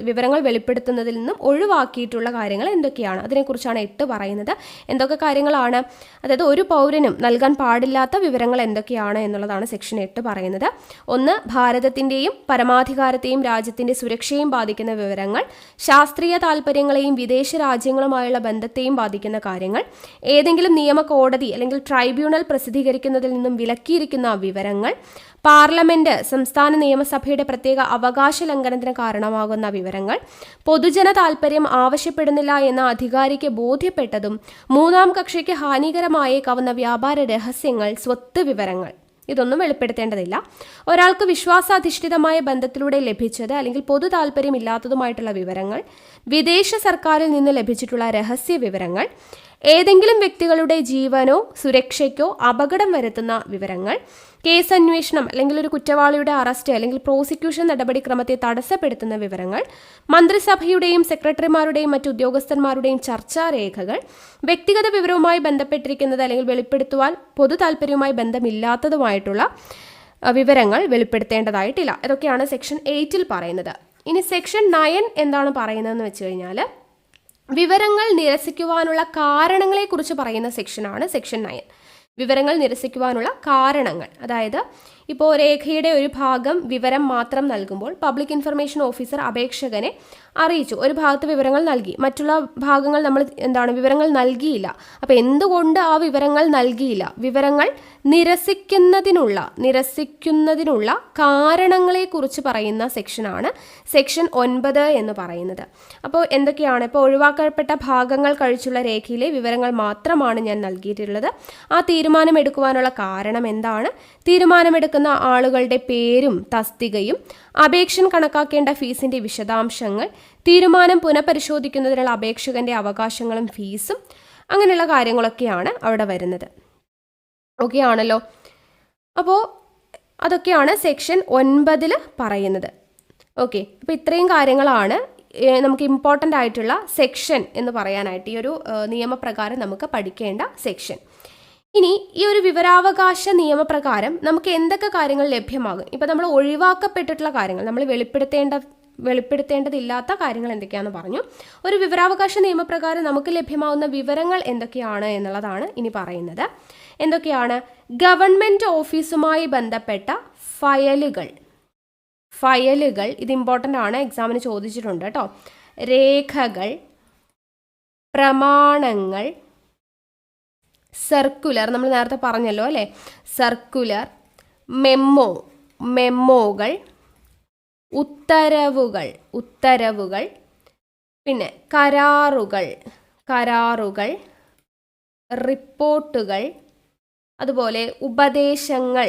വിവരങ്ങൾ വെളിപ്പെടുത്തുന്നതിൽ നിന്നും ഒഴിവാക്കിയിട്ടുള്ള കാര്യങ്ങൾ എന്തൊക്കെയാണ്, അതിനെക്കുറിച്ചാണ് 8 പറയുന്നത്. എന്തൊക്കെ കാര്യങ്ങളാണ്, അതായത് ഒരു പൗരനും നൽകാൻ പാടില്ലാത്ത വിവരങ്ങൾ എന്തൊക്കെയാണ് എന്നുള്ളതാണ് സെക്ഷൻ 8 പറയുന്നത്. 1, ഭാരതത്തിൻ്റെയും പരമാധികാരത്തെയും രാജ്യത്തിൻ്റെ സുരക്ഷയും ബാധിക്കുന്ന വിവരങ്ങൾ, ശാസ്ത്രീയ താല്പര്യങ്ങളെയും വിദേശ രാജ്യങ്ങളുമായുള്ള ബന്ധത്തെയും ബാധിക്കുന്ന കാര്യങ്ങൾ, ഏതെങ്കിലും നിയമ കോടതി അല്ലെങ്കിൽ ട്രൈബ്യൂണൽ പ്രസിദ്ധീകരിക്കുന്നതിൽ നിന്നും വിലക്കിയിരിക്കുന്ന വിവരങ്ങൾ, പാർലമെന്റ്, സംസ്ഥാന നിയമസഭയുടെ പ്രത്യേക അവകാശ ലംഘനത്തിന് കാരണമാകുന്ന വിവരങ്ങൾ, പൊതുജന താൽപര്യം ആവശ്യപ്പെടുന്നില്ല എന്ന അധികാരിക്ക് ബോധ്യപ്പെട്ടതും മൂന്നാം കക്ഷിക്ക് ഹാനികരമായേക്കാവുന്ന വ്യാപാര രഹസ്യങ്ങൾ, സ്വത്ത് വിവരങ്ങൾ ഇതൊന്നും വെളിപ്പെടുത്തേണ്ടതില്ല. ഒരാൾക്ക് വിശ്വാസാധിഷ്ഠിതമായ ബന്ധത്തിലൂടെ ലഭിച്ചത് അല്ലെങ്കിൽ പൊതു താല്പര്യമില്ലാത്തതുമായിട്ടുള്ള വിവരങ്ങൾ, വിദേശ സർക്കാരിൽ നിന്ന് ലഭിച്ചിട്ടുള്ള രഹസ്യ വിവരങ്ങൾ, ഏതെങ്കിലും വ്യക്തികളുടെ ജീവനോ സുരക്ഷയ്ക്കോ അപകടം വരുത്തുന്ന വിവരങ്ങൾ, കേസ് അന്വേഷണം അല്ലെങ്കിൽ ഒരു കുറ്റവാളിയുടെ അറസ്റ്റ് അല്ലെങ്കിൽ പ്രോസിക്യൂഷൻ നടപടിക്രമത്തെ തടസ്സപ്പെടുത്തുന്ന വിവരങ്ങൾ, മന്ത്രിസഭയുടെയും സെക്രട്ടറിമാരുടെയും മറ്റു ഉദ്യോഗസ്ഥന്മാരുടെയും ചർച്ചാ രേഖകൾ, വ്യക്തിഗത വിവരവുമായി ബന്ധപ്പെട്ടിരിക്കുന്നത് അല്ലെങ്കിൽ വെളിപ്പെടുത്തുവാൻ പൊതു താല്പര്യവുമായി ബന്ധമില്ലാത്തതുമായിട്ടുള്ള വിവരങ്ങൾ വെളിപ്പെടുത്തേണ്ടതായിട്ടില്ല. ഇതൊക്കെയാണ് സെക്ഷൻ 8 പറയുന്നത്. ഇനി സെക്ഷൻ 9 എന്താണ് പറയുന്നതെന്ന് വെച്ച് കഴിഞ്ഞാൽ വിവരങ്ങൾ നിരസിക്കുവാനുള്ള കാരണങ്ങളെക്കുറിച്ച് പറയുന്ന സെക്ഷനാണ് സെക്ഷൻ 9. വിവരങ്ങൾ നിരസിക്കുവാനുള്ള കാരണങ്ങൾ, അതായത് ഇപ്പോൾ രേഖയുടെ ഒരു ഭാഗം വിവരം മാത്രം നൽകുമ്പോൾ പബ്ലിക് ഇൻഫർമേഷൻ ഓഫീസർ അപേക്ഷകനെ അറിയിച്ചു, ഒരു ഭാഗത്ത് വിവരങ്ങൾ നൽകി, മറ്റുള്ള ഭാഗങ്ങൾ വിവരങ്ങൾ നൽകിയില്ല. അപ്പോൾ എന്തുകൊണ്ട് ആ വിവരങ്ങൾ നൽകിയില്ല? വിവരങ്ങൾ നിരസിക്കുന്നതിനുള്ള കാരണങ്ങളെക്കുറിച്ച് പറയുന്ന സെക്ഷനാണ് സെക്ഷൻ 9 എന്ന് പറയുന്നത്. അപ്പോൾ എന്തൊക്കെയാണ്? ഇപ്പോൾ ഒഴിവാക്കപ്പെട്ട ഭാഗങ്ങൾ കഴിച്ചുള്ള രേഖയിലെ വിവരങ്ങൾ മാത്രമാണ് ഞാൻ നൽകിയിട്ടുള്ളത്. ആ തീരുമാനമെടുക്കുവാനുള്ള കാരണം എന്താണ്? തീരുമാനമെടുക്കുന്ന ആളുകളുടെ പേരും തസ്തികയും, അപേക്ഷൻ കണക്കാക്കേണ്ട ഫീസിന്റെ വിശദാംശങ്ങൾ, തീരുമാനം പുനഃപരിശോധിക്കുന്നതിനുള്ള അപേക്ഷകന്റെ അവകാശങ്ങളും ഫീസും, അങ്ങനെയുള്ള കാര്യങ്ങളൊക്കെയാണ് അവിടെ വരുന്നത്. ഓക്കെ ആണല്ലോ. അപ്പോൾ അതൊക്കെയാണ് സെക്ഷൻ 9 പറയുന്നത്. ഓക്കെ, അപ്പോൾ ഇത്രയും കാര്യങ്ങളാണ് നമുക്ക് ഇമ്പോർട്ടൻ്റ് ആയിട്ടുള്ള സെക്ഷൻ എന്ന് പറയാനായിട്ട്, ഈ ഒരു നിയമപ്രകാരം നമുക്ക് പഠിക്കേണ്ട സെക്ഷൻ. ഇനി ഈ ഒരു വിവരാവകാശ നിയമപ്രകാരം നമുക്ക് എന്തൊക്കെ കാര്യങ്ങൾ ലഭ്യമാകും? ഇപ്പം നമ്മൾ ഒഴിവാക്കപ്പെട്ടിട്ടുള്ള കാര്യങ്ങൾ, നമ്മൾ വെളിപ്പെടുത്തേണ്ടതില്ലാത്ത കാര്യങ്ങൾ എന്തൊക്കെയാണെന്ന് പറഞ്ഞു. ഒരു വിവരാവകാശ നിയമപ്രകാരം നമുക്ക് ലഭ്യമാകുന്ന വിവരങ്ങൾ എന്തൊക്കെയാണ് എന്നുള്ളതാണ് ഇനി പറയുന്നത്. എന്തൊക്കെയാണ്? ഗവൺമെൻറ് ഓഫീസുമായി ബന്ധപ്പെട്ട ഫയലുകൾ, ഇത് ഇമ്പോർട്ടൻ്റ് ആണ്, എക്സാമിന് ചോദിച്ചിട്ടുണ്ട് കേട്ടോ. രേഖകൾ, പ്രമാണങ്ങൾ, സർക്കുലർ, നമ്മൾ നേരത്തെ പറഞ്ഞല്ലോ അല്ലേ, സർക്കുലർ, മെമ്മോകൾ, ഉത്തരവുകൾ, പിന്നെ കരാറുകൾ, റിപ്പോർട്ടുകൾ, അതുപോലെ ഉപദേശങ്ങൾ,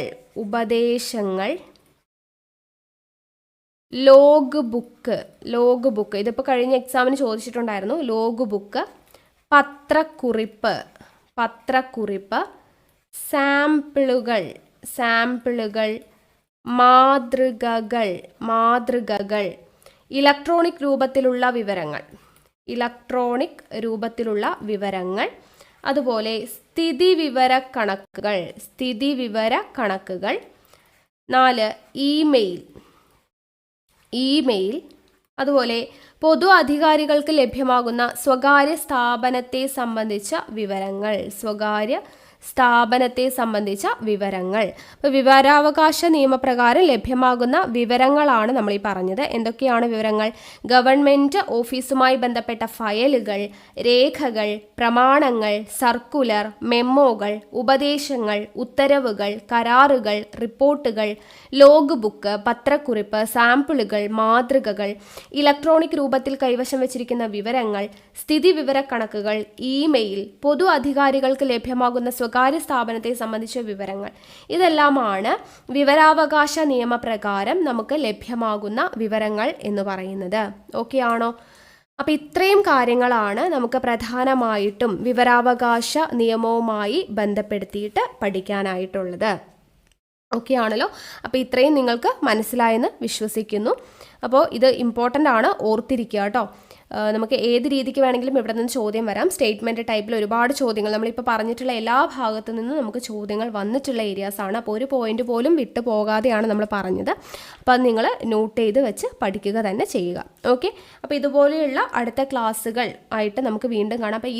ലോഗ് ബുക്ക്, ഇതിപ്പോൾ കഴിഞ്ഞ എക്സാമിന് ചോദിച്ചിട്ടുണ്ടായിരുന്നു. ലോഗ് ബുക്ക്, പത്രക്കുറിപ്പ്, സാമ്പിളുകൾ, മാതൃകകൾ, ഇലക്ട്രോണിക് രൂപത്തിലുള്ള വിവരങ്ങൾ, അതുപോലെ സ്ഥിതിവിവര കണക്കുകൾ, 4 ഇമെയിൽ, അതുപോലെ പൊതു അധികാരികൾക്ക് ലഭ്യമാകുന്ന സ്വകാര്യ സ്ഥാപനത്തെ സംബന്ധിച്ച വിവരങ്ങൾ. അപ്പോൾ വിവരാവകാശ നിയമപ്രകാരം ലഭ്യമാകുന്ന വിവരങ്ങളാണ് നമ്മൾ ഈ പറഞ്ഞത്. എന്തൊക്കെയാണ് വിവരങ്ങൾ? ഗവൺമെൻറ് ഓഫീസുമായി ബന്ധപ്പെട്ട ഫയലുകൾ, രേഖകൾ, പ്രമാണങ്ങൾ, സർക്കുലർ, മെമ്മോകൾ, ഉപദേശങ്ങൾ, ഉത്തരവുകൾ, കരാറുകൾ, റിപ്പോർട്ടുകൾ, ലോഗ് ബുക്ക്, പത്രക്കുറിപ്പ്, സാമ്പിളുകൾ, മാതൃകകൾ, ഇലക്ട്രോണിക് രൂപത്തിൽ കൈവശം വച്ചിരിക്കുന്ന വിവരങ്ങൾ, സ്ഥിതി വിവരക്കണക്കുകൾ, ഇമെയിൽ, പൊതു അധികാരികൾക്ക് ലഭ്യമാകുന്ന സ്വകാര്യ സ്ഥാപനത്തെ സംബന്ധിച്ച വിവരങ്ങൾ. ഇതെല്ലാമാണ് വിവരാവകാശ നിയമപ്രകാരം നമുക്ക് ലഭ്യമാകുന്ന വിവരങ്ങൾ എന്ന് പറയുന്നത്. ഓക്കെ ആണോ? അപ്പം ഇത്രയും കാര്യങ്ങളാണ് നമുക്ക് പ്രധാനമായിട്ടും വിവരാവകാശ നിയമവുമായി ബന്ധപ്പെടുത്തിയിട്ട് പഠിക്കാനായിട്ടുള്ളത്. ഓക്കെ ആണല്ലോ? അപ്പോൾ ഇത്രയും നിങ്ങൾക്ക് മനസ്സിലായെന്ന് വിശ്വസിക്കുന്നു. അപ്പോൾ ഇത് ഇമ്പോർട്ടൻ്റ് ആണ്, ഓർത്തിരിക്കുക കേട്ടോ. നമുക്ക് ഏത് രീതിക്ക് വേണമെങ്കിലും ഇവിടെ നിന്ന് ചോദ്യം വരാം. സ്റ്റേറ്റ്മെൻറ്റ് ടൈപ്പിൽ ഒരുപാട് ചോദ്യങ്ങൾ നമ്മളിപ്പോൾ പറഞ്ഞിട്ടുള്ള എല്ലാ ഭാഗത്തു നിന്നും നമുക്ക് ചോദ്യങ്ങൾ വന്നിട്ടുള്ള ഏരിയാസാണ്. അപ്പോൾ ഒരു പോയിന്റ് പോലും വിട്ടു പോകാതെയാണ് നമ്മൾ പറഞ്ഞത്. അപ്പോൾ അത് നിങ്ങൾ നോട്ട് ചെയ്ത് വെച്ച് പഠിക്കുക തന്നെ ചെയ്യുക. ഓക്കെ, അപ്പോൾ ഇതുപോലെയുള്ള അടുത്ത ക്ലാസ്സുകൾ ആയിട്ട് നമുക്ക് വീണ്ടും കാണാം. അപ്പോൾ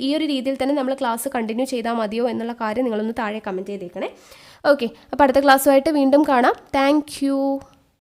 ഈ ഒരു രീതിയിൽ തന്നെ നമ്മൾ ക്ലാസ് കണ്ടിന്യൂ ചെയ്താൽ മതിയോ എന്നുള്ള കാര്യം നിങ്ങളൊന്ന് താഴെ കമൻറ്റ് ചെയ്തേക്കണേ. ഓക്കെ, അപ്പോൾ അടുത്ത ക്ലാസ്സുമായിട്ട് വീണ്ടും കാണാം. താങ്ക്